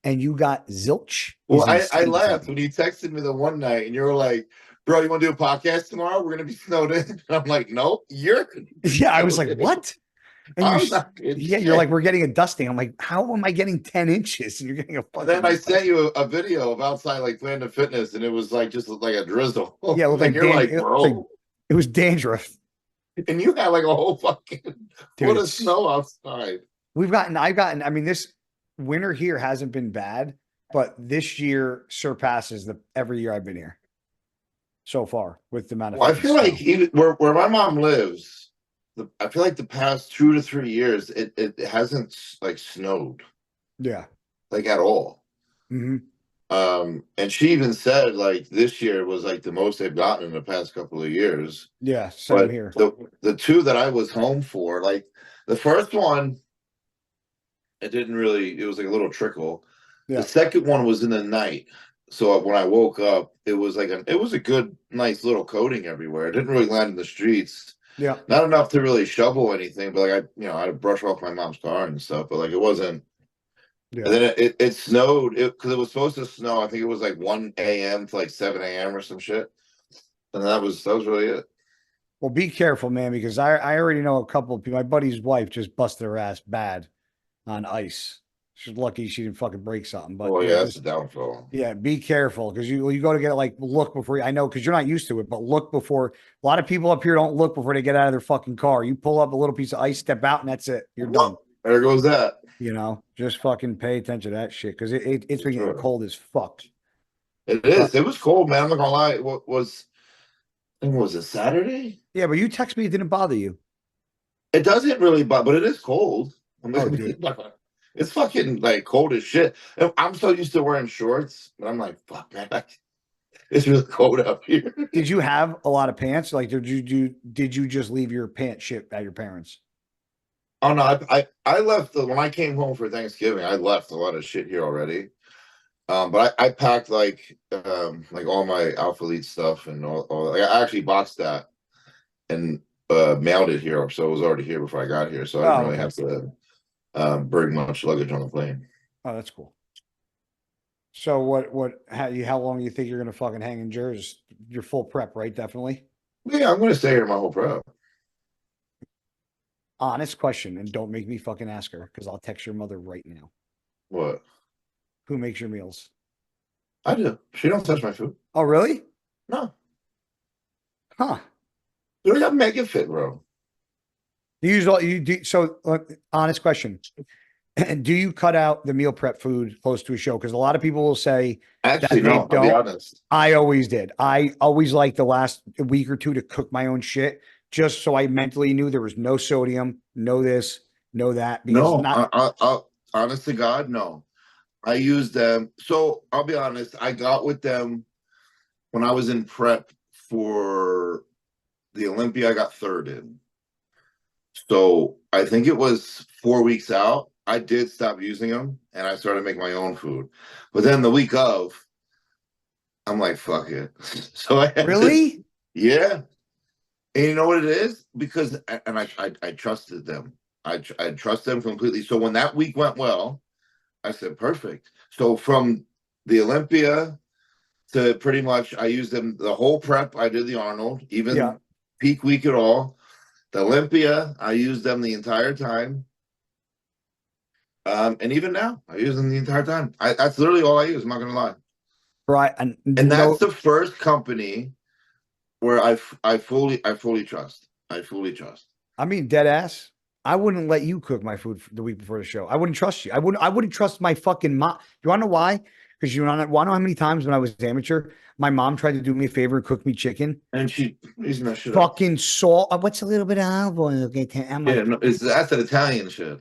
and you got zilch Well, is I insane to laughed me. when you texted me the one night and you were like, bro, you want to do a podcast tomorrow? We're gonna be snowed in. And I'm like, no, you're gonna be Yeah, I was snowed like, in. what? And I'm not getting yeah, you're like, shit. we're getting a dusting. I'm like, how am I getting 10 inches? And you're getting a And then I fucking sent you a video of outside like Planet Fitness, and it was like just like a drizzle. yeah, it looked And like you're like, it looked like bro. it was dandruff. And you had like a whole fucking Dude, foot of it's snow outside. I've gotten, I mean, this winter here hasn't been bad, but this year surpasses the every year I've been here so far with the amount of Well, I fucking feel like snow. even where my mom lives, I feel like the past 2 to 3 years, it hasn't like snowed Yeah. like at all. Hmm. And she even said like this year was like the most they've gotten in the past couple of years. Yeah. Same But here. the two that I was home for, like the first one, it didn't really. It was like a little trickle. The Yeah. second one was in the night. So when I woke up, it was like it was a good, nice little coating everywhere. It didn't really land in the streets. Yeah. Not enough to really shovel anything, but like I had to brush off my mom's car and stuff. But like it wasn't. And Yeah. then it snowed because it was supposed to snow. I think it was like 1 a.m. to like 7 a.m. or some shit. And that was really it. Well, be careful, man, because I already know a couple of people. My buddy's wife just busted her ass bad on ice. She's lucky she didn't fucking break something. But Oh yeah, yeah, that's the just downfall. yeah, be careful because you go to get like look before I know because you're not used to it, but look before a lot of people up here don't look before they get out of their fucking car. You pull up a little piece of ice, step out, and that's it. You're done. There goes that. You know, just fucking pay attention to that shit because it's For been getting sure. cold as fuck. It But is. It was cold, man. I'm not gonna lie. When was it Saturday? yeah, but you text me, it didn't bother you. It doesn't really, but it is cold. I'm Oh, gonna dude. be it's fucking like cold as shit. And I'm so used to wearing shorts, but I'm like, fuck, man, it's really cold up here. Did you have a lot of pants? Like, did you just leave your pants shit at your parents? Oh no, I left when I came home for Thanksgiving. I left a lot of shit here already. But I packed like all my Alpha Elite stuff and all like, I actually boxed that and mailed it here, so it was already here before I got here. So I didn't Oh, really okay. have to bring much luggage on the plane. Oh, that's cool. So how long do you think you're gonna fucking hang in Jersey? Your full prep, right? Definitely. Yeah, I'm gonna stay here my whole prep. Honest question, and don't make me fucking ask her because I'll text your mother right now. What? Who makes your meals? I do. She don't touch my food. Oh, really? No. Huh. You don't have to make it fit, bro. You use all you do. So, honest question. And do you cut out the meal prep food close to a show? Because a lot of people will say Actually, that they no, I'll be don't. honest. I always did. I always liked the last week or two to cook my own shit, just so I mentally knew there was no sodium, no this, no that. Because No, not honest to God, no. I use them. So I'll be honest, I got with them when I was in prep for the Olympia, I got third in. So I think it was 4 weeks out. I did stop using them and I started making my own food. But then the week of, I'm like, fuck it. So I had to, really. yeah. And you know what it is? Because, and I trusted them. I trust them completely. So when that week went well, I said, perfect. So from the Olympia to pretty much, I used them the whole prep. I did the Arnold, Yeah. even peak week at all. The Olympia, I used them the entire time. And even now, I use them the entire time. That's literally all I use. I'm not gonna lie. Right. And And that's no, the first company where I fully trust. I fully trust. I mean, dead ass. I wouldn't let you cook my food the week before the show. I wouldn't trust you. I wouldn't trust my fucking mom. You want to know why? Because you want to know how many times when I was amateur, my mom tried to do me a favor and cook me chicken. And she using that shit up. Fucking salt. What's a little bit of olive oil? Okay, I'm Yeah, like, no, that's an Italian shit.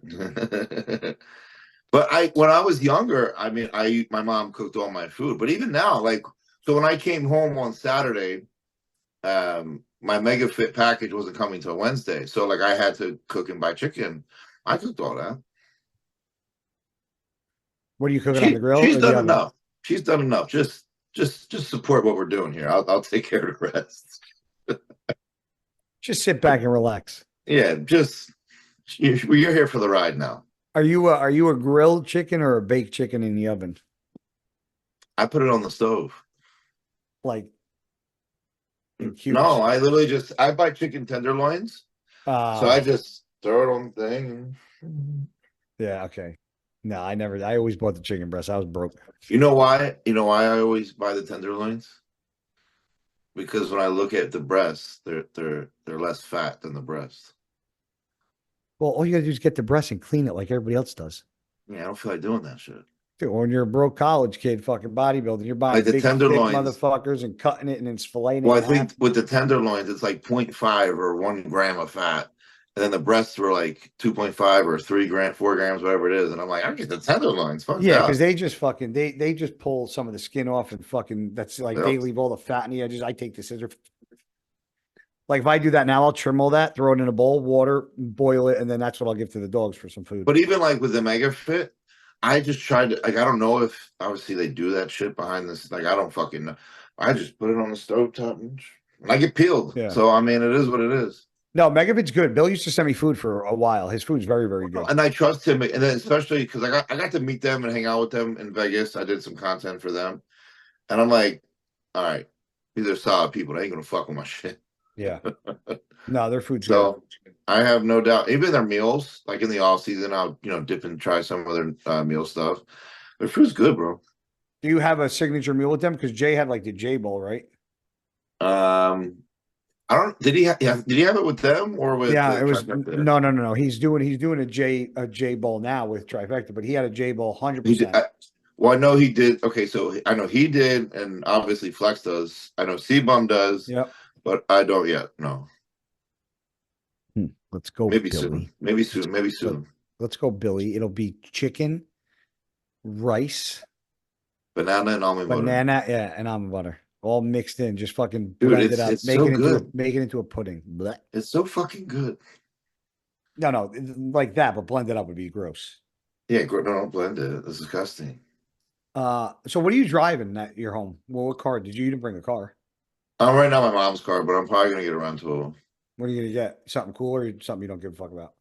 But when I was younger, I mean, my mom cooked all my food. But even now, like, so when I came home on Saturday, my Mega Fit package wasn't coming till Wednesday, so like I had to cook and buy chicken. I cooked all that. what are you cooking on the grill She's or the done oven? enough. She's done enough. Just support what we're doing here. I'll take care of the rest. Just sit back and relax. Yeah, just you're here for the ride now. Are you a grilled chicken or a baked chicken in the oven? I put it on the stove. Like in cubes. No, I literally I buy chicken tenderloins, so I just throw it on the thing. Yeah, okay. No, I always bought the chicken breast. I was broke. You know why? You know why I always buy the tenderloins? Because when I look at the breasts, they're less fat than the breast. Well, all you gotta do is get the breast and clean it like everybody else does. Yeah, I don't feel like doing that shit. Dude, when you're a broke college kid, fucking bodybuilding, you're buying Like the big, thick tenderloins. motherfuckers and cutting it and then filleting Well, it I in half. think with the tenderloins, it's like 0.5 or 1 gram of fat. And then the breasts were like 2.5 or 3 gram, 4 grams, whatever it is. And I'm like, I get the tenderloins. Fuck Yeah, because that. they just fucking they just pull some of the skin off and fucking that's like Yep. they leave all the fat in the edges. I take the scissor. Like if I do that now, I'll trim all that, throw it in a bowl, water, boil it, and then that's what I'll give to the dogs for some food. But even like with the Mega Fit, I just tried to, like, I don't know if obviously they do that shit behind this. Like, I don't fucking know. I just put it on the stove top and I get peeled. Yeah. So, I mean, it is what it is. No, Megavit's good. Bill used to send me food for a while. His food's very, very good. And I trust him. And then, especially because I got to meet them and hang out with them in Vegas. I did some content for them. And I'm like, all right, these are solid people. They ain't going to fuck with my shit. Yeah. No, their food's So, good. I have no doubt. Even their meals, like in the off season, I'll, dip and try some of their meal stuff. Their food's good, bro. Do you have a signature meal with them? Because Jay had like the J Bowl, right? I don't. Did he? Did he have it with them or with? Yeah, it was Trifecta? no. He's doing a J Bowl now with Trifecta, but he had a J Bowl He did. 100%. Well, I know he did. Okay, so I know he did, and obviously Flex does. I know C-Bum does, Yep. but I don't yet. No, Let's go, maybe Billy. soon. Maybe soon. Maybe soon. Let's go, Billy. It'll be chicken, rice, Banana and almond butter. banana, yeah, and almond butter. All mixed in, just fucking Dude, blend it up. it's so good. Make it into a pudding. Blech. It's so fucking good. No, like that, but blend it up would be gross. Yeah, no, don't blend it. It's disgusting. So what are you driving at your home? Well, what car? Did you even bring a car? Right now my mom's car, but I'm probably gonna get around to it. What are you gonna get? Something cool or something you don't give a fuck about?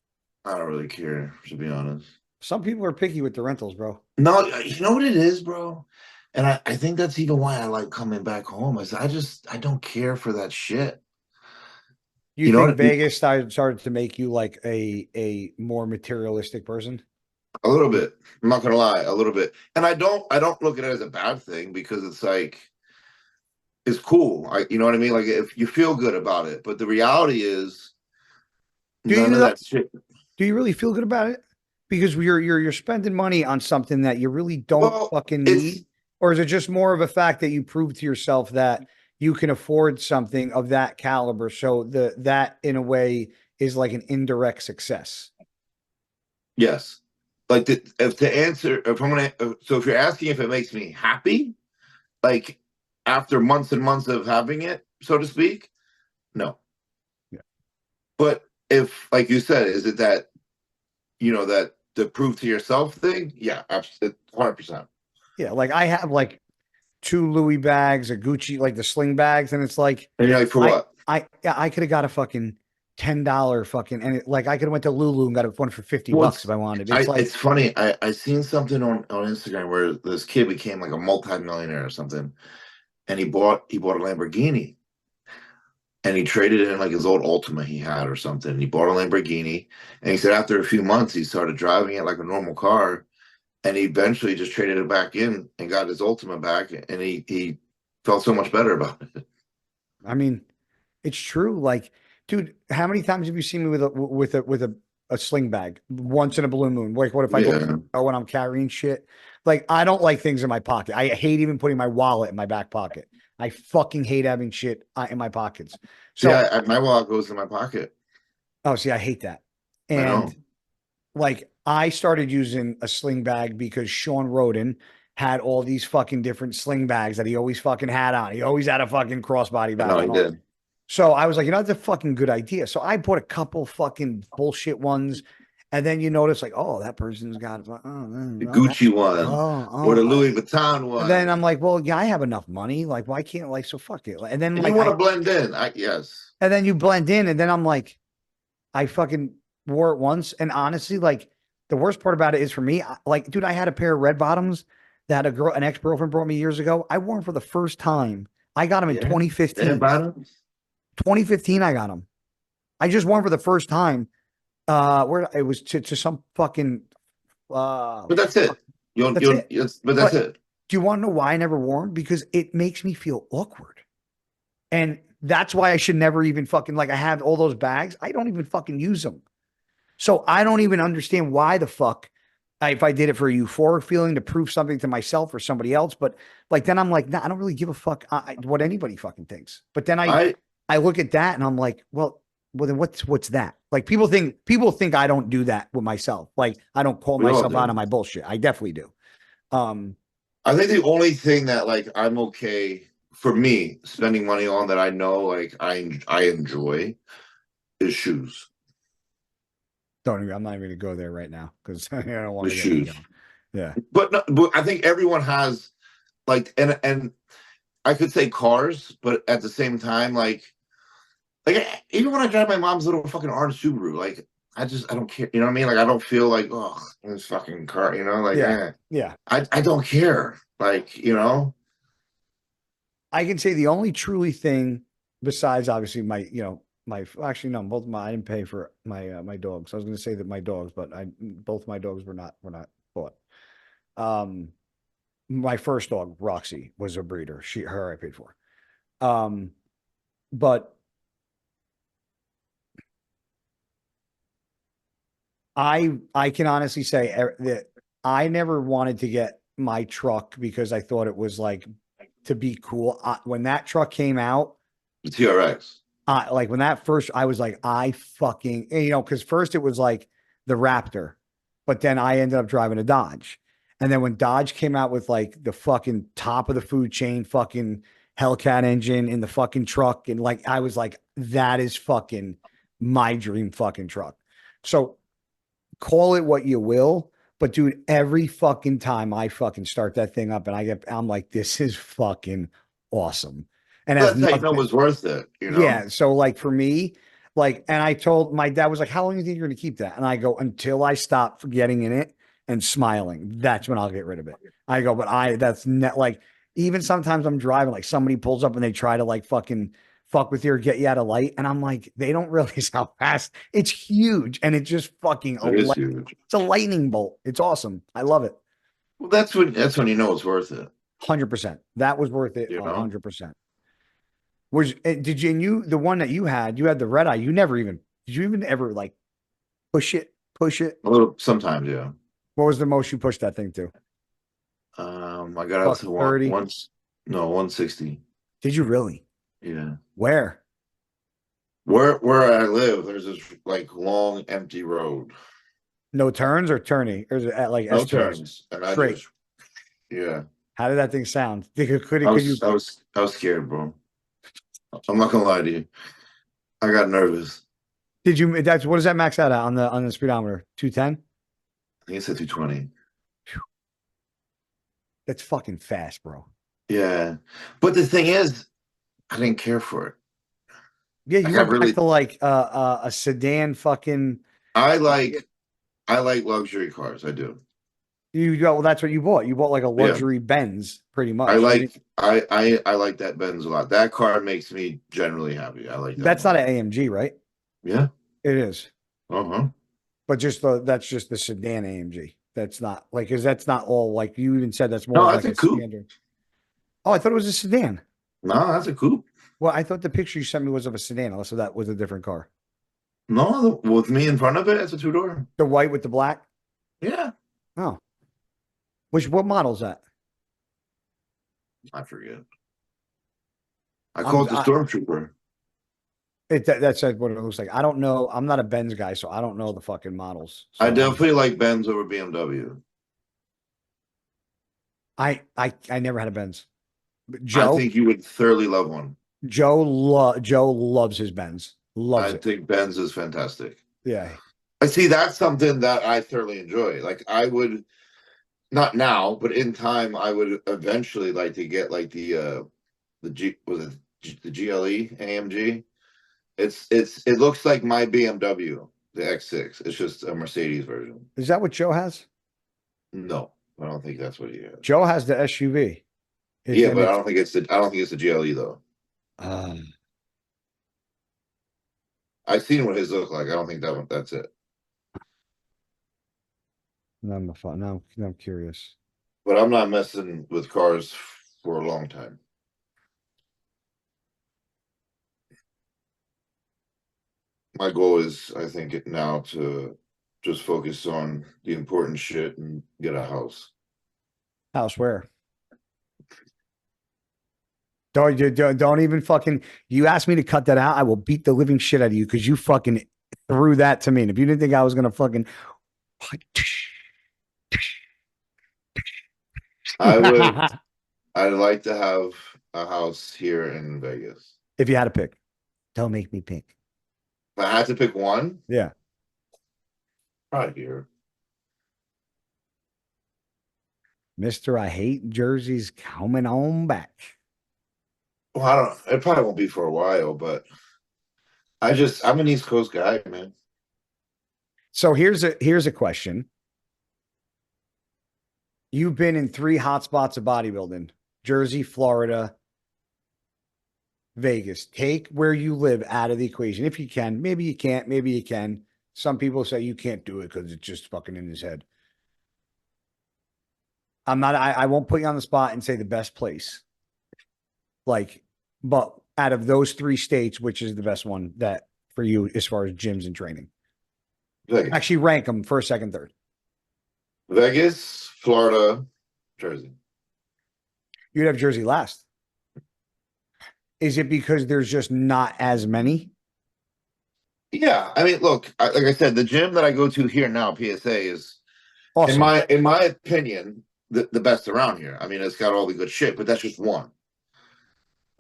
I don't really care, to be honest. Some people are picky with the rentals, bro. No, you know what it is, bro? And I think that's even why I like coming back home is I don't care for that shit. You know think what? Vegas started to make you like a more materialistic person? A little bit. I'm not gonna lie, a little bit. And I don't look at it as a bad thing because it's like it's cool. You know what I mean? Like if you feel good about it, but the reality is none of that shit. Do you really feel good about it? Because you're spending money on something that you really don't fucking need, or is it just more of a fact that you prove to yourself that you can afford something of that caliber? So that in a way is like an indirect success. Yes. Like to answer if I'm gonna so if you're asking if it makes me happy, like after months and months of having it, so to speak, no. Yeah. But if, like you said, is it that that the prove to yourself thing? Yeah, absolutely, 100%. Yeah, like I have like 2 Louis bags, a Gucci, like the sling bags, and it's like, and you're like, for what? I could have got a fucking $10 fucking, and like I could have went to Lulu and got one for $50 if I wanted. It's like it's funny. I seen something on Instagram where this kid became like a multi-millionaire or something, and he bought a Lamborghini, and he traded in like his old Ultima he had or something. And he bought a Lamborghini, and he said after a few months he started driving it like a normal car, and he eventually just traded it back in and got his Ultima back, and he felt so much better about it. I mean, it's true. Like, Dude, how many times have you seen me with a sling bag? Once in a blue moon. Like, what if I go Yeah. when I'm carrying shit? Like, I don't like things in my pocket. I hate even putting my wallet in my back pocket. I fucking hate having shit in my pockets. See, So, my wallet goes in my pocket. oh, see, I hate that. I And know. like, I started using a sling bag because Sean Roden had all these fucking different sling bags that he always fucking had on. He always had a fucking crossbody I bag know he on. did. So I was like, that's a fucking good idea. So I bought a couple fucking bullshit ones. And then you notice, like, oh, that person's got, The oh, Gucci one or the oh. Louis Vuitton And then one. I'm like, well, yeah, I have enough money. Like, why can't, like, so fuck it. And then, And you like, want to blend in. Yes. and then you blend in. And then I'm like, I fucking wore it once. And honestly, like, the worst part about it is for me, like, dude, I had a pair of red bottoms that an ex girlfriend brought me years ago. I wore them for the first time. I got them in Yeah. Red 2015. bottoms. 2015, I got them. I just wore them for the first time. Where it was to some fucking But that's it. that's it. But that's But it. do you want to know why I never wore them? Because it makes me feel awkward. And that's why I should never even fucking like I have all those bags. I don't even fucking use them. So I don't even understand why the fuck if I did it for a euphoric feeling to prove something to myself or somebody else. But like then I'm like, nah, I don't really give a fuck what anybody fucking thinks. But then I I look at that and I'm like, well then what's that? Like people think I don't do that with myself. Like I don't call we all myself out on do. my bullshit. I definitely do. Um, I think the only thing that like I'm okay for me spending money on that I know like I enjoy is shoes. don't even, I'm not even gonna go there right now because I don't want The to get me shoes. going. Yeah. But no, but I think everyone has like and I could say cars, but at the same time, like even when I drive my mom's little fucking orange Subaru, like I don't care. You know what I mean? Like I don't feel like oh this fucking car. You know, like Yeah. Yeah. I don't care. Like you know, I can say the only truly thing besides obviously my actually no both my I didn't pay for my dogs. I was going to say that my dogs, but I both my dogs were not bought. Um, my first dog Roxy was a breeder. Her I paid for. Um, but I can honestly say that I never wanted to get my truck because I thought it was like to be cool. When that truck came out, the TRX. like when that first, I was like, I fucking, because first it was like the Raptor, but then I ended up driving a Dodge. And then when Dodge came out with like the fucking top of the food chain, fucking Hellcat engine in the fucking truck, and like I was like, that is fucking my dream fucking truck. So call it what you will, but dude, every fucking time I fucking start that thing up and I'm like, this is fucking awesome. And has That's how you know it nothing, was worth it. You know. yeah. So like for me, like, and I told my dad was like, how long do you think you're going to keep that? And I go, until I stop getting in it and smiling, that's when I'll get rid of it. I go, but that's not like, even sometimes I'm driving, like somebody pulls up and they try to like fucking fuck with you or get you out of light. And I'm like, they don't realize how fast it's huge. And it's just fucking, It is huge. it's a lightning bolt. It's awesome. I love it. Well, that's when you know it's worth it. 100%. That was worth it. You know. 100%. Did you, and you, the one that you had the red eye, did you even ever like push it? A little sometimes, yeah. What was the most you pushed that thing to? I got out Fuck to 30. once, no, 160. Did you really? Yeah. Where? Where I live, there's this like long empty road. No turns or turning? Or is it at like No S2s? turns. And I Straight. just yeah. How did that thing sound? Could I you, I was scared, bro. I'm not gonna lie to you. I got nervous. what does that max out at on the speedometer? 210? I think it said 220. That's fucking fast, bro. Yeah. But the thing is, I didn't care for it. Yeah, you Like I went back really to like a sedan fucking I like I like luxury cars. I do. you got well, that's what you bought. You bought like a Yeah. luxury Benz, pretty I much. like I like that Benz a lot. That car makes me generally happy. I like that That's one. not an AMG, right? Yeah. It is. Uh-huh. But that's just the sedan AMG. That's not like because that's not all like you even said that's more No, of that's like a a coupe. standard. Oh, I thought it was a sedan. No, that's a coupe. Well, I thought the picture you sent me was of a sedan, unless that was a different car. No, with me in front of it, it's a two-door. The white with the black? Yeah, Oh. What model is that? I forget. I I'm call it the I, Stormtrooper. that's what it looks like. I don't know. I'm not a Benz guy, so I don't know the fucking models. I So definitely like Benz over BMW. I never had a Benz. But I think you would thoroughly love one. Joe loves his Benz. Loves I it. think Benz is fantastic. Yeah. I see that's something that I thoroughly enjoy. Like I would not now, but in time, I would eventually like to get like the G was it the GLE AMG. It looks like my BMW, the X6. It's just a Mercedes version. Is that what Joe has? No, I don't think that's what he has. Joe has the SUV. Yeah, And but it's I don't think it's the GLE though. um, I've seen what his look like. I don't think that one. That's it. now I'm curious. But I'm not messing with cars for a long time. My goal is, I think, now to just focus on the important shit and get a house. House where? Don't even fucking. You asked me to cut that out. I will beat the living shit out of you because you fucking threw that to me. And if you didn't think I was gonna fucking, I would, I'd like to have a house here in Vegas. if you had to pick, don't make me pick. If I had to pick one, Yeah, probably here. Mister, I hate jerseys coming on back. Well, I don't. It probably won't be for a while, but I'm an East Coast guy, man. So here's a question. You've been in 3 hotspots of bodybuilding: Jersey, Florida, Vegas. Take where you live out of the equation if you can. Maybe you can't. Maybe you can. Some people say you can't do it because it's just fucking in his head. I'm not. I won't put you on the spot and say the best place. Like, but out of those 3 states, which is the best one that for you as far as gyms and training? Vegas, Actually, rank them first, second, third. Vegas, Florida, Jersey. You'd have Jersey last. Is it because there's just not as many? Yeah, I mean, look, like I said, the gym that I go to here now, PSA, is Awesome. in my opinion, the best around here. I mean, it's got all the good shit, but that's just one.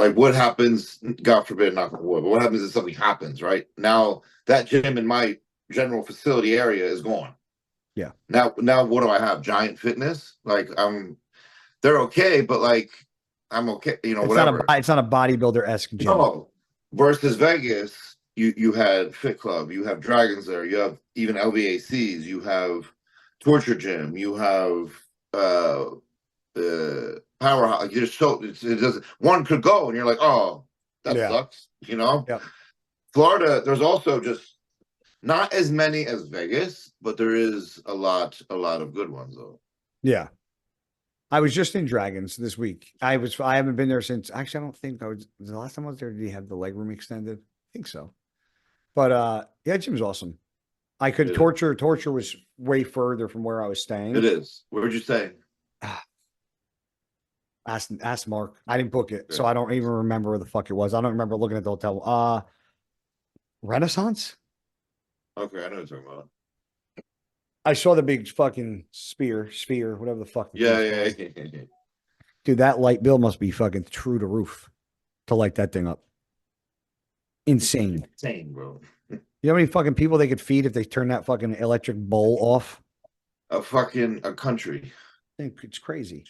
Like, what happens? God forbid, knock on wood. But what happens if something happens? Right now, that gym in my general facility area is gone. Yeah. Now, what do I have? Giant Fitness. Like, they're okay, but like, I'm okay. You know, whatever. It's not a bodybuilder esque gym. No. Versus Vegas, you had Fit Club, you have Dragons there, you have even LVACs, you have Torture Gym, you have Powerhouse. Like, there's so it doesn't one could go and you're like, oh, that Yeah. sucks, you know. Yeah. Florida, there's also just not as many as Vegas, but there is a lot of good ones though. Yeah. I was just in Dragons this week. I haven't been there since actually I don't think I was the last time I was there, did he have the leg room extended? I think so. But yeah, gym's awesome. I could It is. torture was way further from where I was staying. It is. Where'd you stay? Ask Mark. I didn't book it, so I don't even remember where the fuck it was. I don't remember looking at the hotel. Renaissance? Okay, I know what you're talking about. I saw the big fucking sphere, whatever the fuck. Yeah. Dude, that light bill must be fucking true to roof to light that thing up. Insane. Insane, bro. You know how many fucking people they could feed if they turn that fucking electric bowl off? A country. I think it's crazy.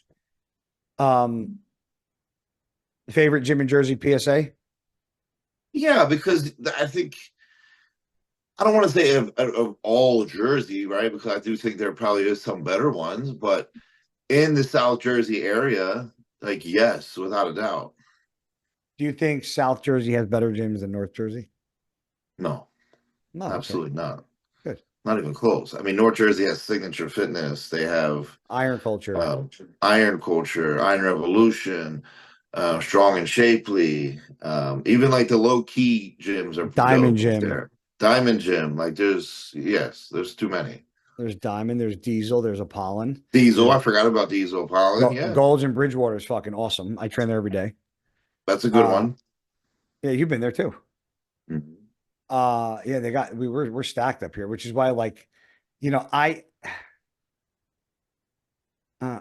Favorite gym in Jersey, PSA? Yeah, because I think I don't want to say of all Jersey, right? Because I do think there probably is some better ones, but in the South Jersey area, like yes, without a doubt. Do you think South Jersey has better gyms than North Jersey? No, No, absolutely not. Good. Not even close. I mean, North Jersey has Signature Fitness. They have Iron Culture, Iron Culture, Iron Revolution. Strong and Shapely. Even like the low key gyms are Diamond dope Gym. there. Diamond Gym, like there's too many. There's Diamond. There's Diesel. There's Apollon. Diesel, There's I forgot about Diesel. Pollen, yeah, Gold's in Bridgewater is fucking awesome. I train there every day. that's a good Uh, one. yeah, you've been there too. Mhm. Yeah, we're stacked up here, which is why like, I uh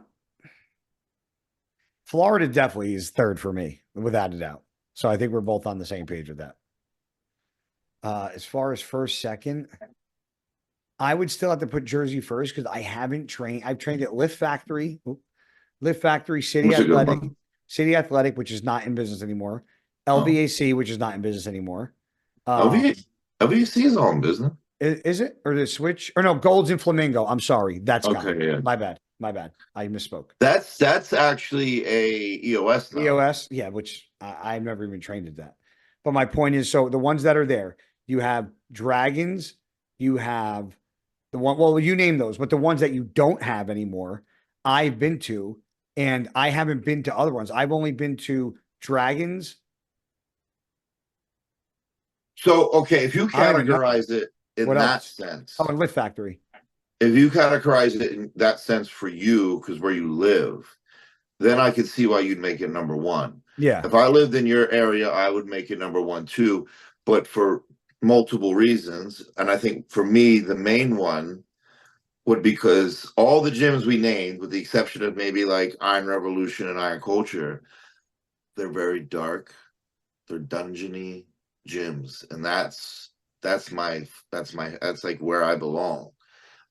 Florida definitely is third for me, without a doubt. So I think we're both on the same page with that. As far as first, second, I would still have to put Jersey first because I haven't trained. I've trained at Lift Factory, What's a good one? City Athletic, which is not in business anymore, Oh, LVAC, which is not in business anymore. Um, LV, LVC is all in business. is it or did it switch? Or no, Gold's in Flamingo. I'm sorry, that's gone. Okay, yeah. My bad. My bad. I misspoke. That's actually a EOS now. EOS, yeah, which I've never even trained at that. But my point is, so the ones that are there, you have Dragons, you have the one, well, you name those, but the ones that you don't have anymore, I've been to, and I haven't been to other ones. I've only been to Dragons. So, okay, if you I don't even know categorize it in what that else. Oh, sense, and Lift Factory. if you categorize it in that sense for you, because where you live, then I could see why you'd make it number one. Yeah. If I lived in your area, I would make it number one too, but for multiple reasons. And I think for me, the main one would because all the gyms we named, with the exception of maybe like Iron Revolution and Iron Culture, they're very dark, they're dungeony gyms, and that's like where I belong.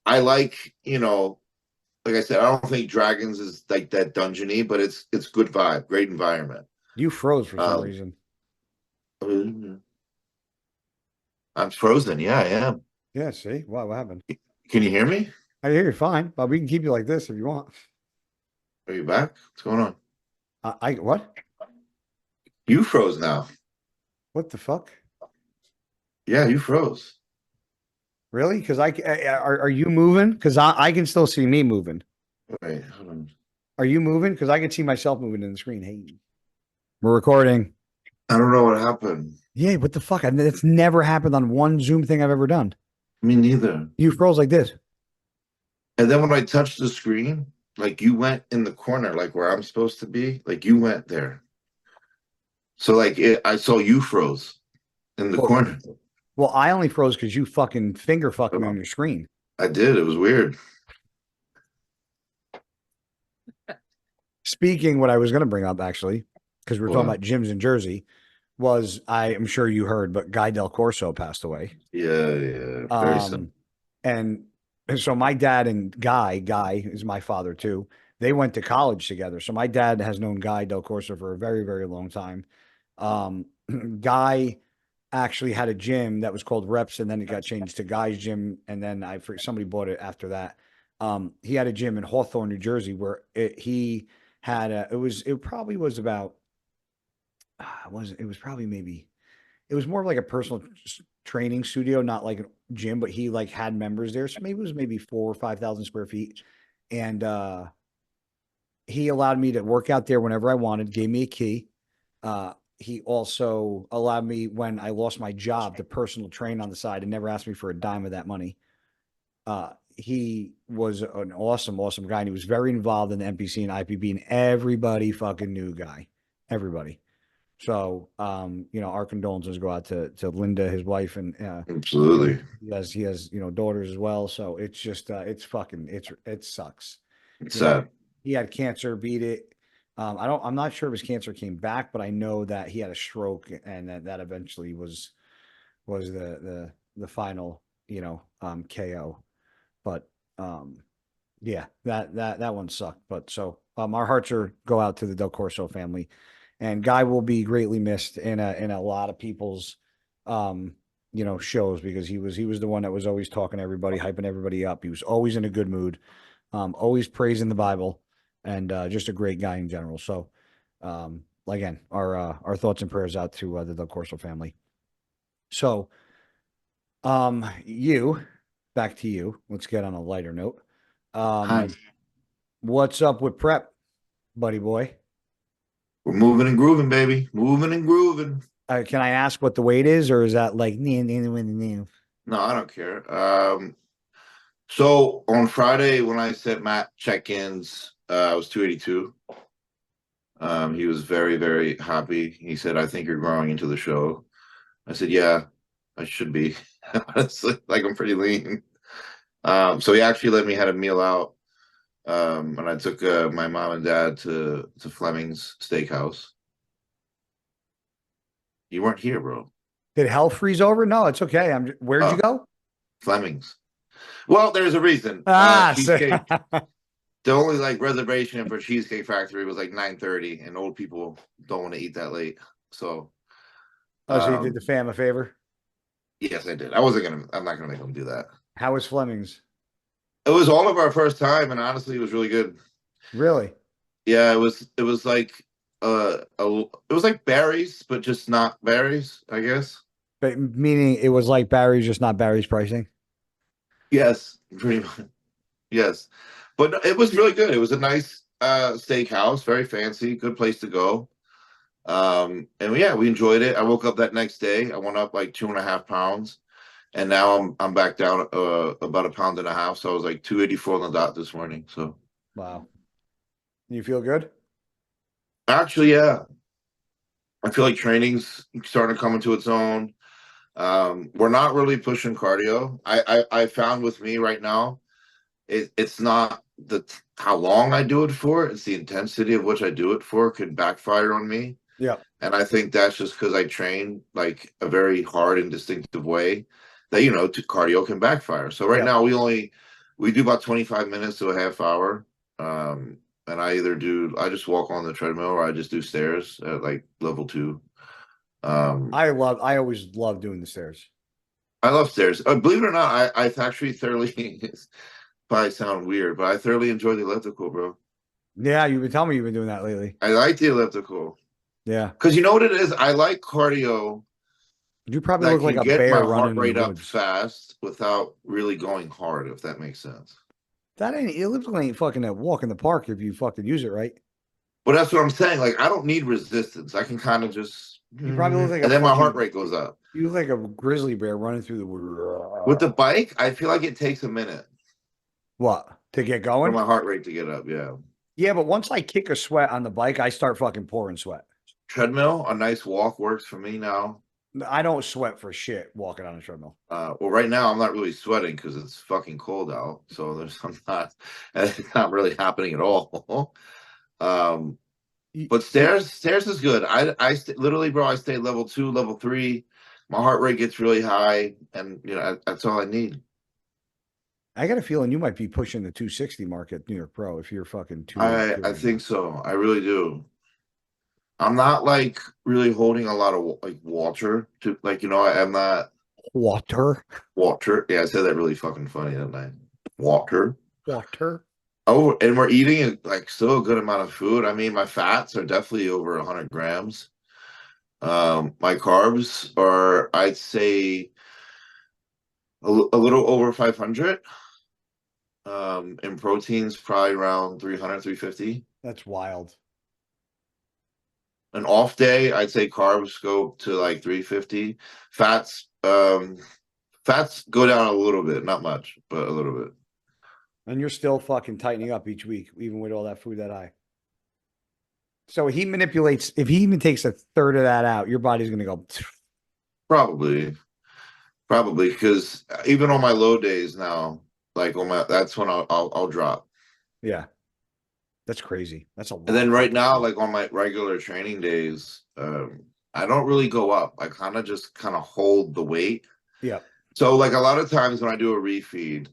I like, like I said, I don't think Dragons is like that dungeony, but it's good vibe, great environment. You froze for some Um, reason. I'm frozen. Yeah, I am. Yeah, see? Wow, what happened? Can you hear me? I hear you fine, but we can keep you like this if you want. Are you back? What's going on? What? You froze now. What the fuck? Yeah, you froze. Really? Because are you moving? Because I can still see me moving. Wait, hold on. Are you moving? Because I can see myself moving in the screen. Hey, we're recording. I don't know what happened. Yeah, what the fuck? It's never happened on one Zoom thing I've ever done. Me neither. You froze like this. And then when I touched the screen, like you went in the corner, like where I'm supposed to be, like you went there. So like I saw you froze in the Well, corner. well, I only froze because you fucking finger fucked me on your screen. I did. It was weird. Speaking, what I was going to bring up actually, because we were talking Well, about gyms in Jersey, was I am sure you heard, but Guy Del Corso passed away. yeah, yeah. Very simple. Um, and so my dad and Guy is my father too. They went to college together. So my dad has known Guy Del Corso for a very, very long time. Um, Guy actually had a gym that was called Reps, and then it got changed to Guy's Gym, and then somebody bought it after that. He had a gym in Hawthorne, New Jersey, where he had it probably was about was it was probably maybe it was more of like a personal training studio, not like a gym, but he like had members there. So maybe it was maybe 4 or 5,000 square feet. And he allowed me to work out there whenever I wanted, gave me a key. He also allowed me when I lost my job to personal train on the side and never asked me for a dime of that money. He was an awesome, awesome guy. And he was very involved in the NPC and IPB, and everybody fucking knew Guy. Everybody. So, our condolences go out to Linda, his wife, and Absolutely. he has daughters as well. So it's just it sucks. It's You know, sad. he had cancer, beat it. I'm not sure if his cancer came back, but I know that he had a stroke, and that eventually was the final KO. But yeah, that one sucked. But so our hearts go out to the Del Corso family. And Guy will be greatly missed in a lot of people's shows, because he was the one that was always talking to everybody, hyping everybody up. He was always in a good mood, always praising the Bible, and just a great guy in general. So again, our thoughts and prayers out to the Del Corso family. So you back to you. Let's get on a lighter note. Hi. What's up with prep, buddy boy? We're moving and grooving, baby. Moving and grooving. Can I ask what the weight is, or is that like new? No, I don't care. So on Friday when I sent Matt check-ins, I was 282. He was very, very happy. He said, "I think you're growing into the show." I said, "Yeah, I should be." Honestly, like I'm pretty lean. So he actually let me have a meal out. And I took my mom and dad to Fleming's Steakhouse. You weren't here, bro. Did hell freeze over? No, it's okay. Where'd you Oh, go? Fleming's. Well, there's a reason. Ah, Cheesecake. The only like reservation for Cheesecake Factory was like 9:30, and old people don't want to eat that late. So, oh, so you did the fam a favor. yes, I did. I'm not gonna make them do that. How was Fleming's? It was all of our first time, and honestly, it was really good. Really? Yeah, it was. It was like it was like berries, but just not berries, I guess. But meaning it was like Barry's, just not Barry's pricing. Yes, pretty much. Yes, but no, it was really good. It was a nice steakhouse, very fancy, good place to go. And yeah, we enjoyed it. I woke up that next day. I went up like 2.5 pounds, and now I'm back down about a pound and a half. So I was like 284 on the dot this morning. So Wow. You feel good? actually, yeah, I feel like training's starting to come into its own. We're not really pushing cardio. I found with me right now, it's not how long I do it for, it's the intensity of which I do it for could backfire on me. Yeah. And I think that's just because I train like a very hard and distinctive way that, cardio can backfire. So right now we do about 25 minutes to a half hour. And I just walk on the treadmill or I just do stairs at like level 2. I always love doing the stairs. I love stairs. Believe it or not, I actually thoroughly probably sound weird, but I thoroughly enjoy the elliptical, bro. Yeah, you've been telling me you've been doing that lately. I like the elliptical. Yeah. Because you know what it is? I like cardio You probably that look like can a get my bear heart running in rate the up woods. fast without really going hard, if that makes sense. That elliptical ain't fucking a walk in the park if you fucking use it right. But that's what I'm saying. Like, I don't need resistance. I can kind of just, You probably look like and then my heart rate goes up. You look like a grizzly bear running through the woods. With the bike, I feel like it takes a minute What? To get for going? my heart rate to get up. Yeah. Yeah, but once I kick a sweat on the bike, I start fucking pouring sweat. Treadmill, a nice walk works for me now. I don't sweat for shit walking on a treadmill. Well, right now I'm not really sweating because it's fucking cold out. So it's not really happening at all. But stairs is good. Literally, bro, I stay level 2, level 3. My heart rate gets really high, and that's all I need. I got a feeling you might be pushing the 260 mark at New York Pro if you're fucking 2. I think so. I really do. I'm not like really holding a lot of like water to like I'm not water. Yeah, I said that really fucking funny, didn't I? Water. Oh, and we're eating like still a good amount of food. I mean, my fats are definitely over 100 grams. My carbs are, I'd say, a little over 500. And proteins probably around 300, 350. That's wild. An off day, I'd say carbs go to like 350. Fats go down a little bit, not much, but a little bit. And you're still fucking tightening up each week, even with all that food that I. So he manipulates. If he even takes a third of that out, your body's going to go. Probably, because even on my low days now, like that's when I'll drop. Yeah, that's crazy. That's a lot. And then right now, like on my regular training days, I don't really go up. I kind of hold the weight. Yeah. So like a lot of times when I do a refeed,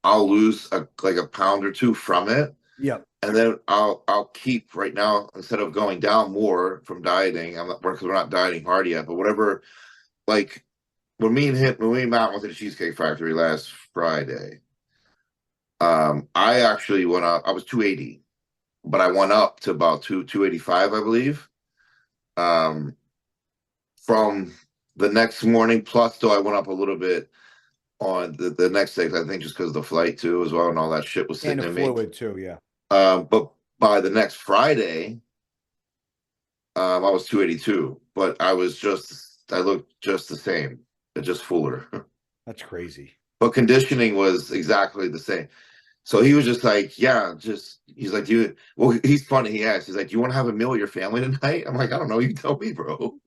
I'll lose like a pound or 2 from it. Yep. And then I'll keep right now, instead of going down more from dieting, because we're not dieting hard yet, but whatever, like when me and Matt went to the Cheesecake Factory last Friday, I actually went up, I was 280, but I went up to about 285, I believe. From the next morning, plus though I went up a little bit on the next day, I think just because of the flight too as well, and all that shit was sitting in me. And the fluid too, yeah. But by the next Friday, I was 282, but I looked just the same, but just fuller. That's crazy. But conditioning was exactly the same. So he was just like, yeah, he's like, he's funny. He asked, he's like, do you want to have a meal with your family tonight? I'm like, I don't know. You tell me, bro.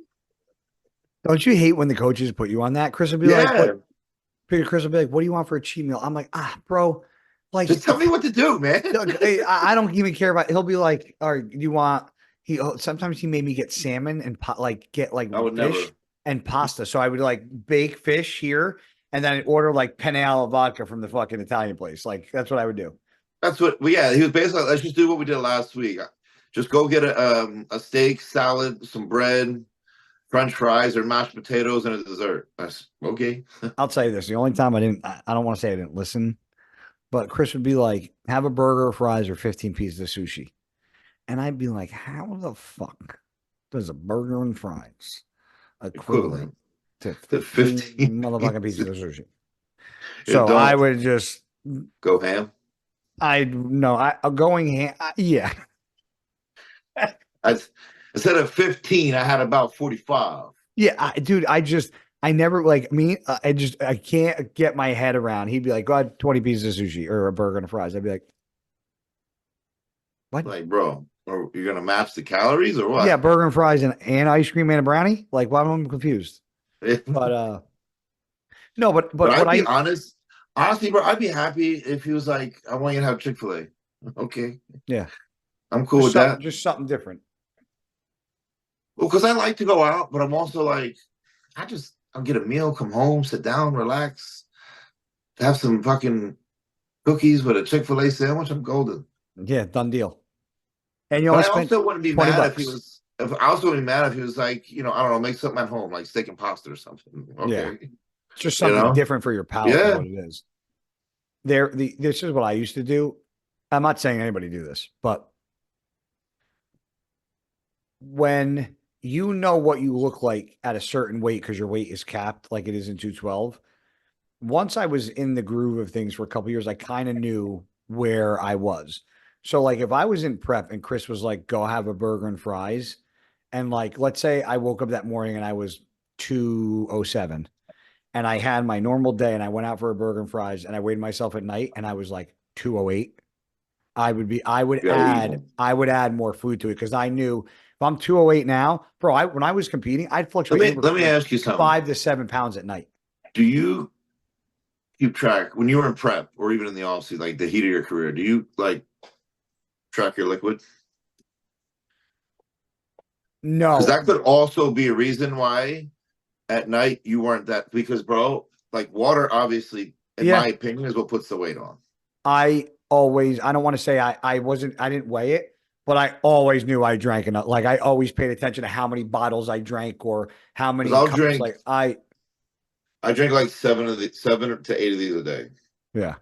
Don't you hate when the coaches put you on that? Chris would be like, Chris would be like, what do you want for a cheat meal? I'm like, bro, like, just tell me what to do, man. I don't even care about. He'll be like, all right, you want? Sometimes he made me get salmon and get like fish and pasta. So I would like bake fish here and then I'd order like penne alla vodka from the fucking Italian place. Like that's what I would do. That's what. He was basically, let's just do what we did last week. Just go get a steak, salad, some bread, French fries, or mashed potatoes, and a dessert. That's okay. I'll tell you this: the only time I don't want to say I didn't listen, but Chris would be like, "Have a burger, fries, or 15 pieces of sushi," and I'd be like, "How the fuck does a burger and fries equivalent to 15 motherfucking pieces of sushi?" So I would just go ham. Going ham. Yeah. Instead of 15, I had about 45. Yeah, dude, I never like me. I can't get my head around. He'd be like, "Go ahead, 20 pieces of sushi or a burger and fries." I'd be like, "What?" Like, bro, you're gonna match the calories or what? Yeah, burger and fries and ice cream and a brownie. Like, why am I confused? But no, but I'd be honest. Honestly, bro, I'd be happy if he was like, "I want you to have Chick-fil-A." Okay. Yeah, I'm cool with that. Just something different. Well, because I like to go out, but I'm also like, I'll get a meal, come home, sit down, relax, have some fucking cookies with a Chick-fil-A sandwich. I'm golden. Yeah, done deal. And I also wouldn't be mad if he was. I also wouldn't be mad if he was like, I don't know, make something at home, like steak and pasta or something. Okay. Yeah. Just something different for your palate. Yeah. What it is. This is what I used to do. I'm not saying anybody do this, but when you know what you look like at a certain weight because your weight is capped like it is in 212. Once I was in the groove of things for a couple of years, I kind of knew where I was. So like if I was in prep and Chris was like, go have a burger and fries, and like let's say I woke up that morning and I was 207 and I had my normal day and I went out for a burger and fries and I weighed myself at night and I was like 208. I would add more food to it because I knew if I'm 208 now, bro, when I was competing, I'd fluctuate. Let me ask you something. 5 to 7 pounds at night. Do you keep track when you were in prep or even in the off season, like the heat of your career? Do you like track your liquid? No, because that could also be a reason why at night you weren't that. Because, bro, like water, obviously, in my opinion, is what puts the weight on. I don't want to say I didn't weigh it, but I always knew I drank enough. Like I always paid attention to how many bottles I drank or how many cups. Like I drink like 7 to 8 of these a day. Yeah.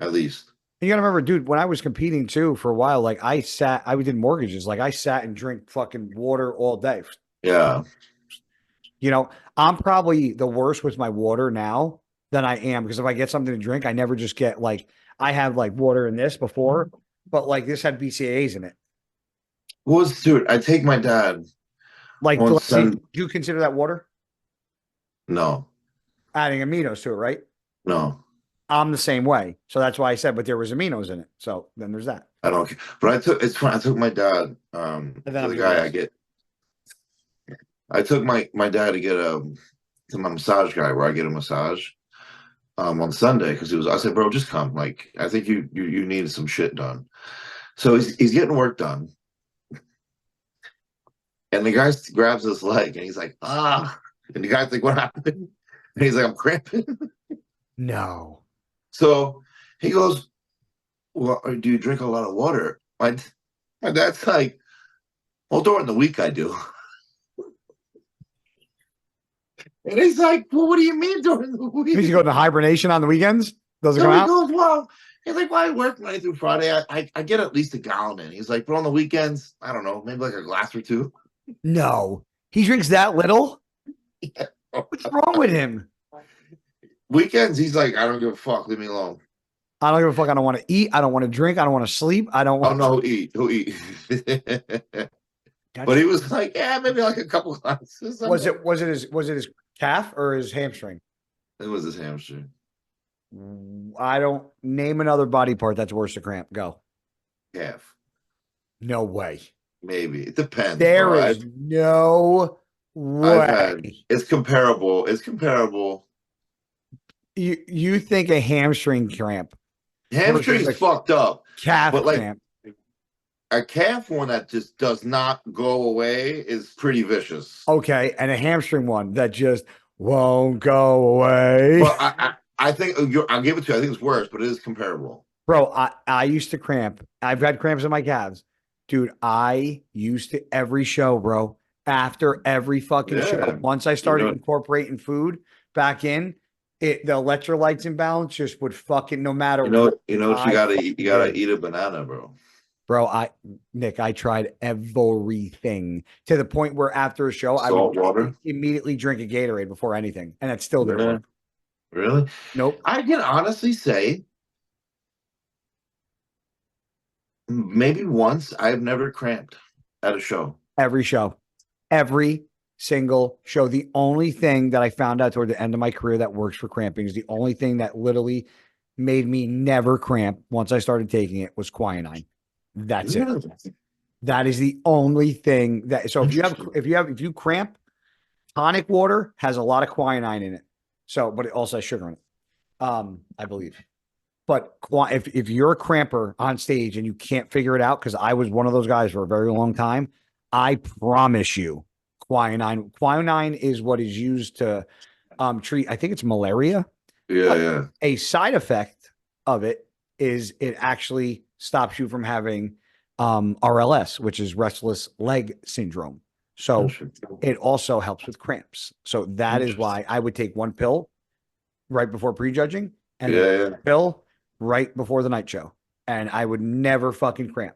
At least. You gotta remember, dude, when I was competing too for a while, like I did mortgages. Like I sat and drank fucking water all day. Yeah. I'm probably the worst with my water now than I am because if I get something to drink, I never just get like, I have like water in this before, but like this had BCAAs in it. Dude, I take my dad. Like, do you consider that water? No. Adding aminos to it, right? No. I'm the same way. So that's why I said, but there was aminos in it. So then there's that. I don't care. But I took my dad, the guy I took my dad to get to my massage guy where I get a massage on Sunday because I said, bro, just come. Like, I think you needed some shit done. So he's getting work done. And the guy grabs his leg and he's like, ah. And the guy's like, what happened? And he's like, I'm cramping. No. So he goes, well, do you drink a lot of water? My dad's like, well, during the week I do. And he's like, well, what do you mean during the week? Means you go into hibernation on the weekends? Does it so come out? Goes, well, he's like, well, I work Monday through Friday. I get at least a gallon in. He's like, but on the weekends, I don't know, maybe like a glass or two. No. He drinks that little? Yeah. What's wrong with him? Weekends, he's like, I don't give a fuck. Leave me alone. I don't give a fuck. I don't want to eat. I don't want to drink. I don't want to sleep. I don't Oh want. no, who eat? But That's he was like, yeah, maybe like a couple ounces. I'm like, was it his calf or his hamstring? it was his hamstring. I don't name another body part that's worse to cramp. Go. Half. No way. Maybe. It depends, There bro. is no I've had way. it's comparable. It's comparable. You think a hamstring cramp versus Hamstring's a fucked up, calf but like cramp? a calf one that just does not go away is pretty vicious. Okay, and a hamstring one that just won't go away. Well, I think I'll give it to you. I think it's worse, but it is comparable. Bro, I used to cramp. I've had cramps in my calves. Dude, I used to every show, bro. After every fucking show. Yeah. Once I You started know, incorporating food back in, the electrolytes imbalance just would fucking no matter you know what you I gotta eat. You gotta did. eat a banana, bro. Bro, Nick, I tried everything to the point where after a show, I would Salt water. immediately drink a Gatorade before anything, and it still didn't Yeah. work. Really? Nope. I can honestly say maybe once I've never cramped at a show. Every show, every single show. The only thing that I found out toward the end of my career that works for cramping is the only thing that literally made me never cramp once I started taking it was quinine. That's it. Yeah. That is the only thing that. So if you cramp, tonic water has a lot of quinine in it. So, but it also has sugar in it. I believe. But if you're a cramper on stage and you can't figure it out, because I was one of those guys for a very long time, I promise you, quinine. Quinine is what is used to treat. I think it's malaria. Yeah, yeah. A side effect of it is it actually stops you from having RLS, which is restless leg syndrome. So it also helps with cramps. So that is why I would take one pill right before prejudging and then Yeah, a pill right before the night show. And I would never fucking cramp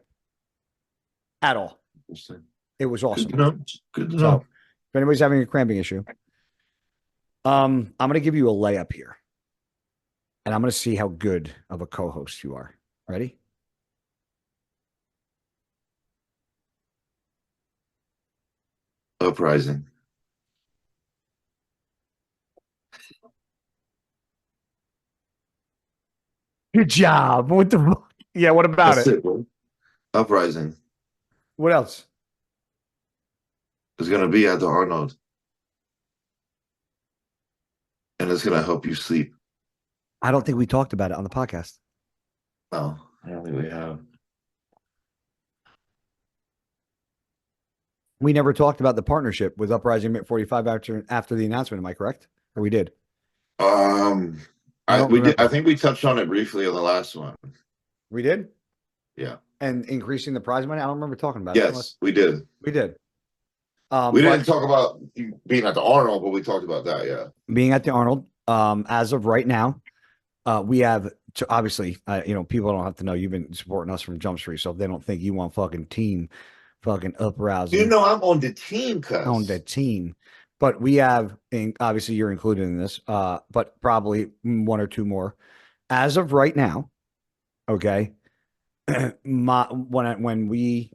at all. yeah. It was Good awesome. to know. Good to So know. if anybody's having a cramping issue, I'm going to give you a layup here. And I'm going to see how good of a co-host you are. Ready? Uprising. Good job. What the fuck? Yeah, what about That's it? it, bro. Uprising What else? is gonna be at the Arnold, and it's gonna help you sleep. I don't think we talked about it on the podcast. No, I don't think we have. We never talked about the partnership with Uprising Mint 45 after the announcement. Am I correct? Or we did? Um, I don't we did. remember. I think we touched on it briefly on the last one. We did? Yeah. And increasing the prize money? I don't remember talking about it. Yes, we did. We did. We But didn't talk about being at the Arnold, but we talked about that. Yeah. being at the Arnold, as of right now, we have to obviously, people don't have to know you've been supporting us from Jump Street, so if they don't think you want fucking team, fucking uprising. You know, I'm on the team, cuz. On the team. But we have, and obviously you're included in this, but probably one or two more. As of right now, okay, when we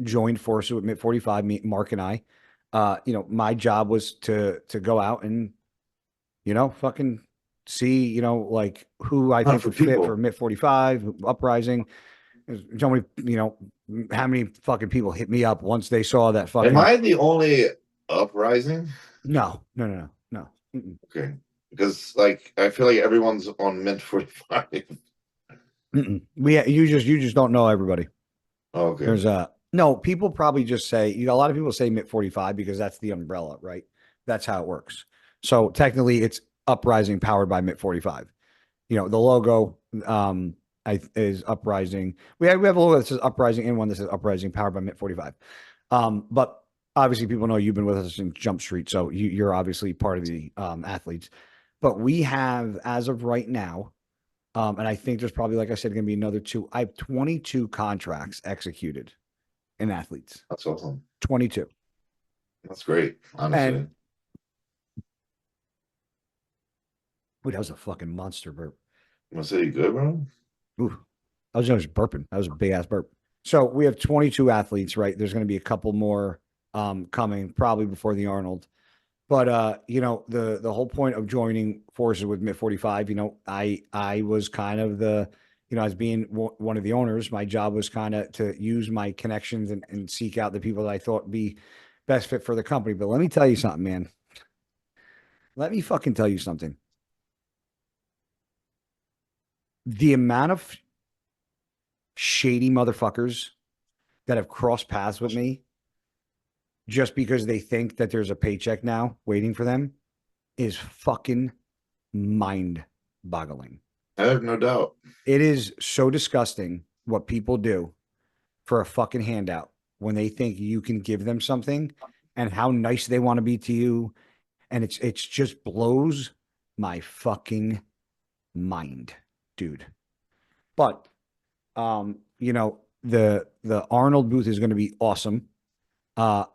joined forces with Mid 45, me, Mark and I, my job was to go out and fucking see like who I think For would fit people. for Mid 45 Uprising. There's so many, how many fucking people hit me up once they saw that fucking. Am I the only Uprising? No. Mm-mm. Okay, because like I feel like everyone's on Mint 45. Mm-mm. You just don't know everybody. Okay. There's no, people probably just say, a lot of people say Mint 45 because that's the umbrella, right? That's how it works. So technically it's Uprising powered by Mint 45. The logo is Uprising. We have a logo that says Uprising and one that says Uprising powered by Mint 45. But obviously people know you've been with us in Jump Street, so you're obviously part of the athletes. But we have, as of right now, and I think there's probably, like I said, going to be another two. I have 22 contracts executed in athletes. That's awesome. 22. That's great, honestly. And that was a fucking monster burp. I say you good, bro? Ooh, I was just burping. That was a big ass burp. So we have 22 athletes, right? There's going to be a couple more coming probably before the Arnold. But the whole point of joining forces with Mid 45, I was kind of as being one of the owners, my job was kind of to use my connections and seek out the people that I thought would be best fit for the company. But let me tell you something, man. Let me fucking tell you something. The amount of shady motherfuckers that have crossed paths with me just because they think that there's a paycheck now waiting for them is fucking mind boggling. I have no doubt. It is so disgusting what people do for a fucking handout when they think you can give them something and how nice they want to be to you. And it's just blows my fucking mind, dude. But the Arnold booth is going to be awesome.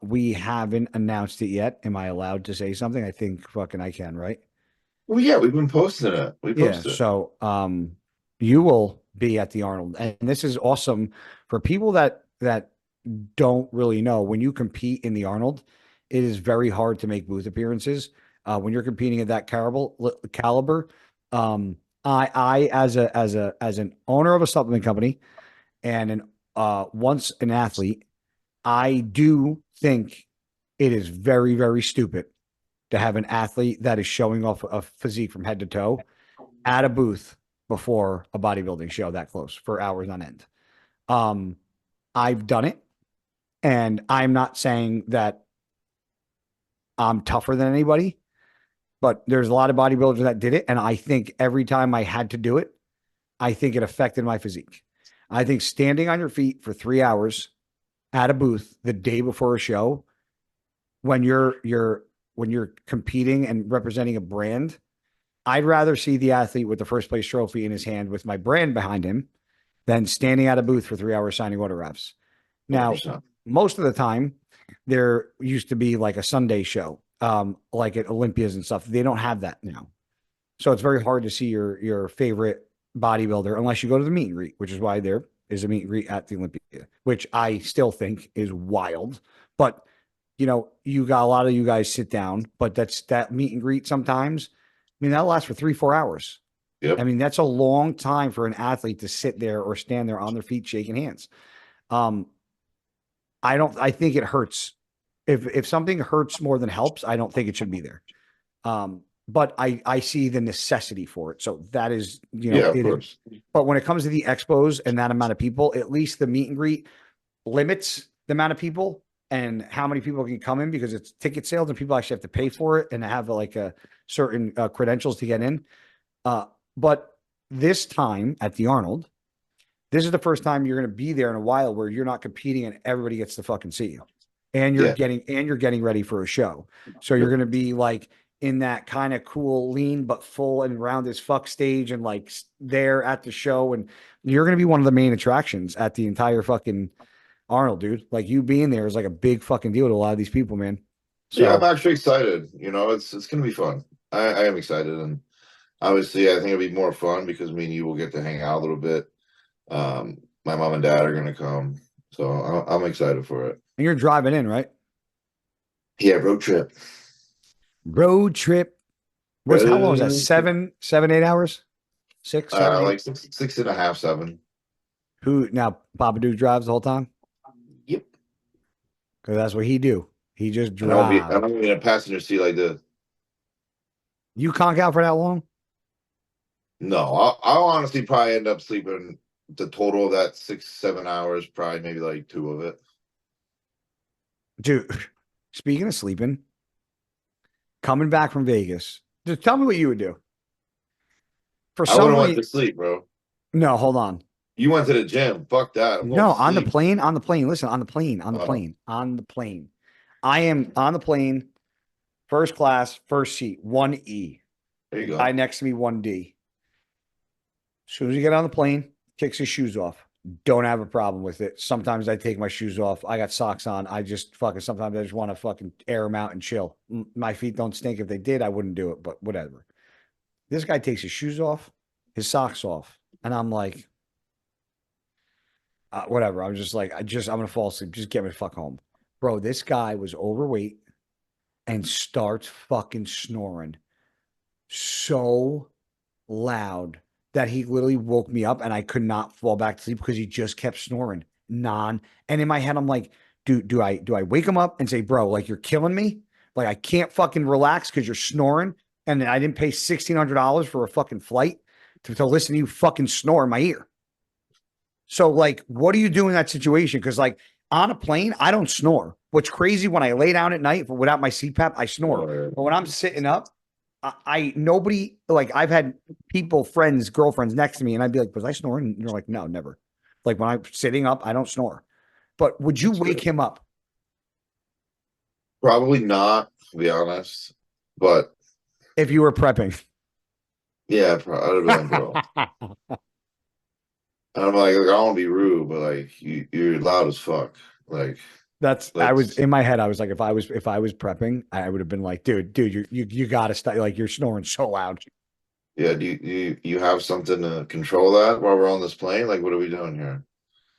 We haven't announced it yet. Am I allowed to say something? I think fucking I can, right? Well, yeah, we've been posting it. We Yeah. post it. So you will be at the Arnold. And this is awesome for people that don't really know. When you compete in the Arnold, it is very hard to make booth appearances. When you're competing at that caliber, I as an owner of a supplement company and once an athlete, I do think it is very, very stupid to have an athlete that is showing off a physique from head to toe at a booth before a bodybuilding show that close for hours on end. Um, I've done it, and I'm not saying that I'm tougher than anybody, but there's a lot of bodybuilders that did it, and I think every time I had to do it, I think it affected my physique. I think standing on your feet for 3 hours at a booth the day before a show, when you're competing and representing a brand, I'd rather see the athlete with the first place trophy in his hand with my brand behind him than standing at a booth for 3 hours signing autographs. Now, 100%. most of the time, there used to be like a Sunday show, like at Olympias and stuff. They don't have that now. So it's very hard to see your favorite bodybuilder unless you go to the meet and greet, which is why there is a meet and greet at the Olympia, which I still think is wild. But you got a lot of you guys sit down, but that meet and greet sometimes. I mean, that lasts for 3-4 hours. I Yep. mean, that's a long time for an athlete to sit there or stand there on their feet shaking hands. Um, I think it hurts. If something hurts more than helps, I don't think it should be there. But I see the necessity for it. So that is, Yeah, of it is. course. But when it comes to the expos and that amount of people, at least the meet and greet limits the amount of people and how many people can come in because it's ticket sales and people actually have to pay for it and have like a certain credentials to get in. But this time at the Arnold, this is the first time you're going to be there in a while where you're not competing and everybody gets to fucking see you. And Yeah. you're getting ready for a show. So you're going to be like in that kind of cool, lean but full and round as fuck stage and like there at the show. And you're going to be one of the main attractions at the entire fucking Arnold, dude. Like you being there is like a big fucking deal to a lot of these people, man. Yeah, I'm So actually excited. It's gonna be fun. I am excited, and obviously, I think it'll be more fun because me and you will get to hang out a little bit. My mom and dad are gonna come, so I'm excited for it. and you're driving in, right? Yeah, road trip. Road trip. How long was that? Road trip. 8 hours? 6, 7, 8. Like six and a half, 7. Who now Babadook drives the whole time? Yep. Because that's what he do. He just And I drive. don't be in a passenger seat like this. You conk out for that long? No, I'll honestly probably end up sleeping the total of that 6, 7 hours, probably maybe like 2 of it. Dude, speaking of sleeping, coming back from Vegas, just tell me what you would do. For I wouldn't want somebody, to sleep, bro. no, hold on. You went to the gym. Fuck that. I'm going No, to on the sleep. plane, on the plane. Listen, on the plane, on the Uh, plane, on the plane. I am on the plane, first class, first seat, 1E. there you Guy go. next to me, 1D. As soon as you get on the plane, kicks his shoes off. Don't have a problem with it. Sometimes I take my shoes off. I got socks on. I just fucking sometimes I just want to fucking air them out and chill. My feet don't stink. If they did, I wouldn't do it, but whatever. This guy takes his shoes off, his socks off. And I'm like, whatever. I was just like, I'm gonna fall asleep. Just get me the fuck home. Bro, this guy was overweight and starts fucking snoring so loud that he literally woke me up and I could not fall back to sleep because he just kept snoring and in my head I'm like, do I wake him up and say, bro, like you're killing me, like I can't fucking relax because you're snoring and I didn't pay $1,600 for a fucking flight to listen to you fucking snore in my ear. So like, what do you do in that situation? Because like on a plane I don't snore. What's crazy, when I lay down at night without my CPAP I snore, but when I'm sitting up I nobody, like I've had people, friends, girlfriends next to me, and I'd be like, "Was I snoring?" And you're like, "No, never." Like when I'm sitting up, I don't snore. But would you That's wake good. him up? Probably not, to be honest. But If you were prepping? yeah, I'd have been like, bro. And I'm like, I don't want to be rude, but like you're loud as fuck. Like, I was let's in my head. I was like, if I was prepping, I would have been like, dude, you gotta stop. Like you're snoring so loud. yeah, do you have something to control that while we're on this plane? Like, what are we doing here?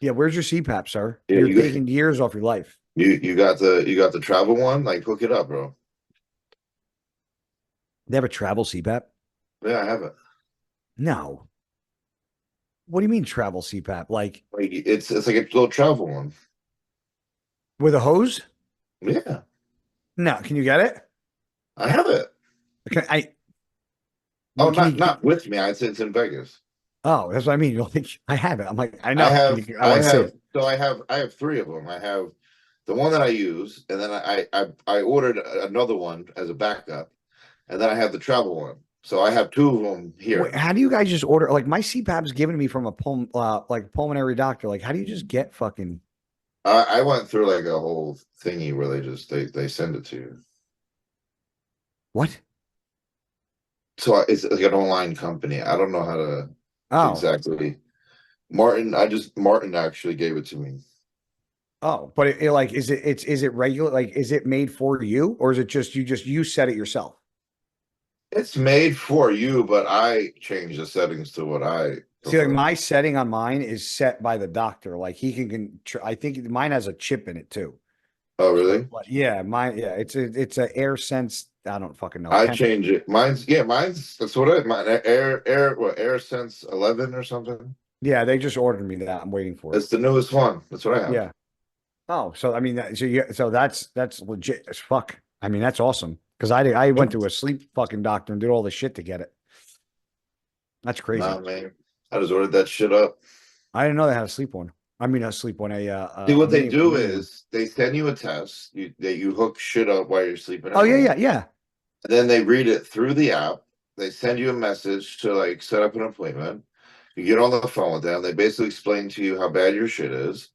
Yeah, where's your CPAP, sir? Yeah, You're you taking years off your life. you got the travel one? Like, hook it up, bro. They have a travel CPAP? Yeah, I have it. No. What do you mean travel CPAP? Like Like it's like a little travel one. with a hose? Yeah, No. Can you get it? I have it. Can I? Oh, Can not you? not with me. It's in Vegas. Oh, that's what I mean. You're like, I have it. I'm like, I I know. Can have you? I I want to see have it. so I have three of them. I have the one that I use, and then I ordered another one as a backup, and then I have the travel one. So I have two of them Wait, here. how do you guys just order? Like my CPAP's given to me from a like pulmonary doctor. Like, how do you just get fucking I went through like a whole thingy where they send it to you. what? So it's like an online company. I don't know how to Oh, exactly. Martin actually gave it to me. oh, but like, is it regular? Like, is it made for you, or is it just you set it yourself? It's made for you, but I change the settings to what I See, like prefer. my setting on mine is set by the doctor. Like he I think mine has a chip in it too. Oh, So really? like, yeah, mine, yeah, it's a air sense. I don't fucking know. I change it. Mine's that's what mine Air Sense 11 or something. Yeah, they just ordered me that. I'm waiting for it. It's the newest one. That's what I have. Yeah. Oh, so I mean, so that's legit as fuck. I mean, that's awesome because I went to a sleep fucking doctor and did all the shit to get it. That's Nah, crazy. man. I just ordered that shit up. I didn't know they had a sleep one. I mean, a sleep one, See, a what they a do mini one. is they send you a test that you hook shit up while you're sleeping Oh at yeah, home. yeah, yeah. And then they read it through the app. They send you a message to like set up an appointment. You get on the phone with them. They basically explain to you how bad your shit is.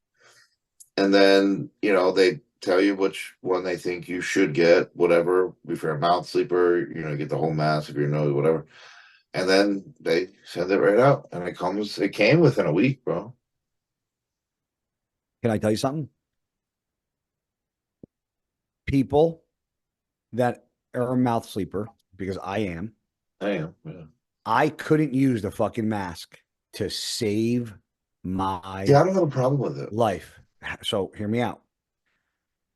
And then, they tell you which one they think you should get, whatever. If you're a mouth sleeper, get the whole mask, if you're nose, whatever. And then they send it right out. And it came within a week, bro. Can I tell you something? People that are a mouth sleeper, because I am, Damn. Yeah. I couldn't use the fucking mask to save See, my I don't have a problem with it. life. So hear me out.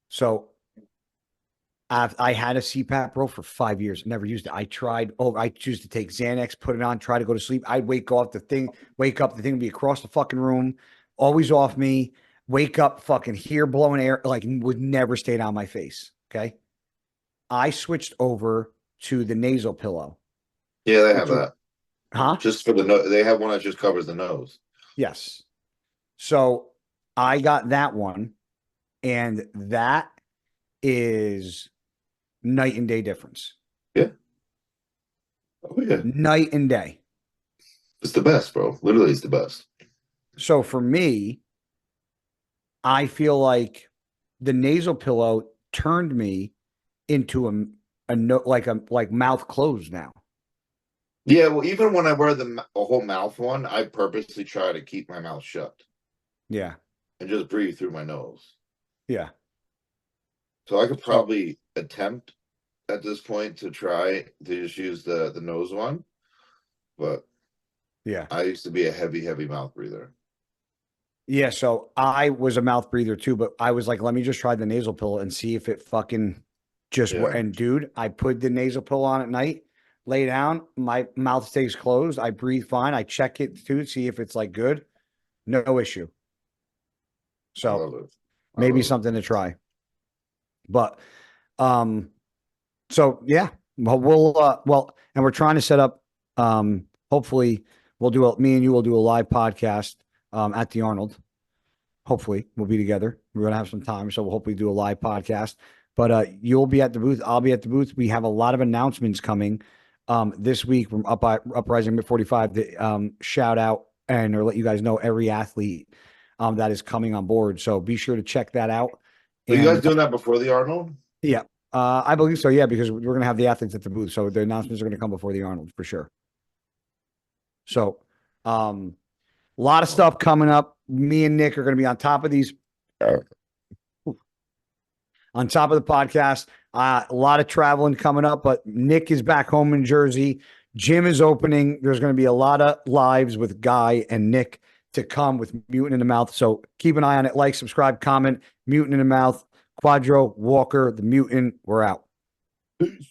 So I had a CPAP, bro, for 5 years. Never used it. I tried. Oh, I choose to take Xanax, put it on, try to go to sleep. I'd wake up, the thing would be across the fucking room, always off me. Wake up, fucking here blowing air, like would never stay on my face. Okay. I switched over to the nasal pillow, Yeah, they have which, that. huh? Just for the nose. They have one that just covers the nose. Yes. So I got that one, and that is night and day difference. Yeah. Oh, yeah. Night and day. It's the best, bro. Literally, it's the best. So for me, I feel like the nasal pillow turned me into a no, like mouth closed now. Yeah, well, even when I wear a whole mouth one, I purposely try to keep my mouth shut Yeah. and just breathe through my nose. Yeah. So I could So probably attempt at this point to try to just use the nose one, but Yeah. I used to be a heavy mouth breather. Yeah. So I was a mouth breather too, but I was like, let me just try the nasal pill and see if it fucking just Yeah. And dude, I put the nasal pill on at night, lay down, my mouth stays closed. I breathe fine. I check it too, see if it's like good. No issue. I So love it. I maybe love it. something to try. But um, so yeah, well, and we're trying to set up hopefully me and you will do a live podcast at the Arnold. Hopefully we'll be together. We're gonna have some time, so we'll hopefully do a live podcast. But you'll be at the booth. I'll be at the booth. We have a lot of announcements coming this week from Uprising Mid 45 to shout out and or let you guys know every athlete that is coming on board. So be sure to check that out. Are you guys And doing that before the Arnold? yeah, I believe so. Yeah, because we're gonna have the athletes at the booth, so the announcements are gonna come before the Arnold for sure. So, a lot of stuff coming up. Me and Nick are going to be on top of these, on top of the podcast. A lot of traveling coming up, but Nick is back home in Jersey. Gym is opening. There's going to be a lot of lives with Guy and Nick to come with Mutant in the Mouth. So keep an eye on it. Like, subscribe, comment. Mutant in the Mouth. Quadro, Walker, the Mutant. We're out. Peace.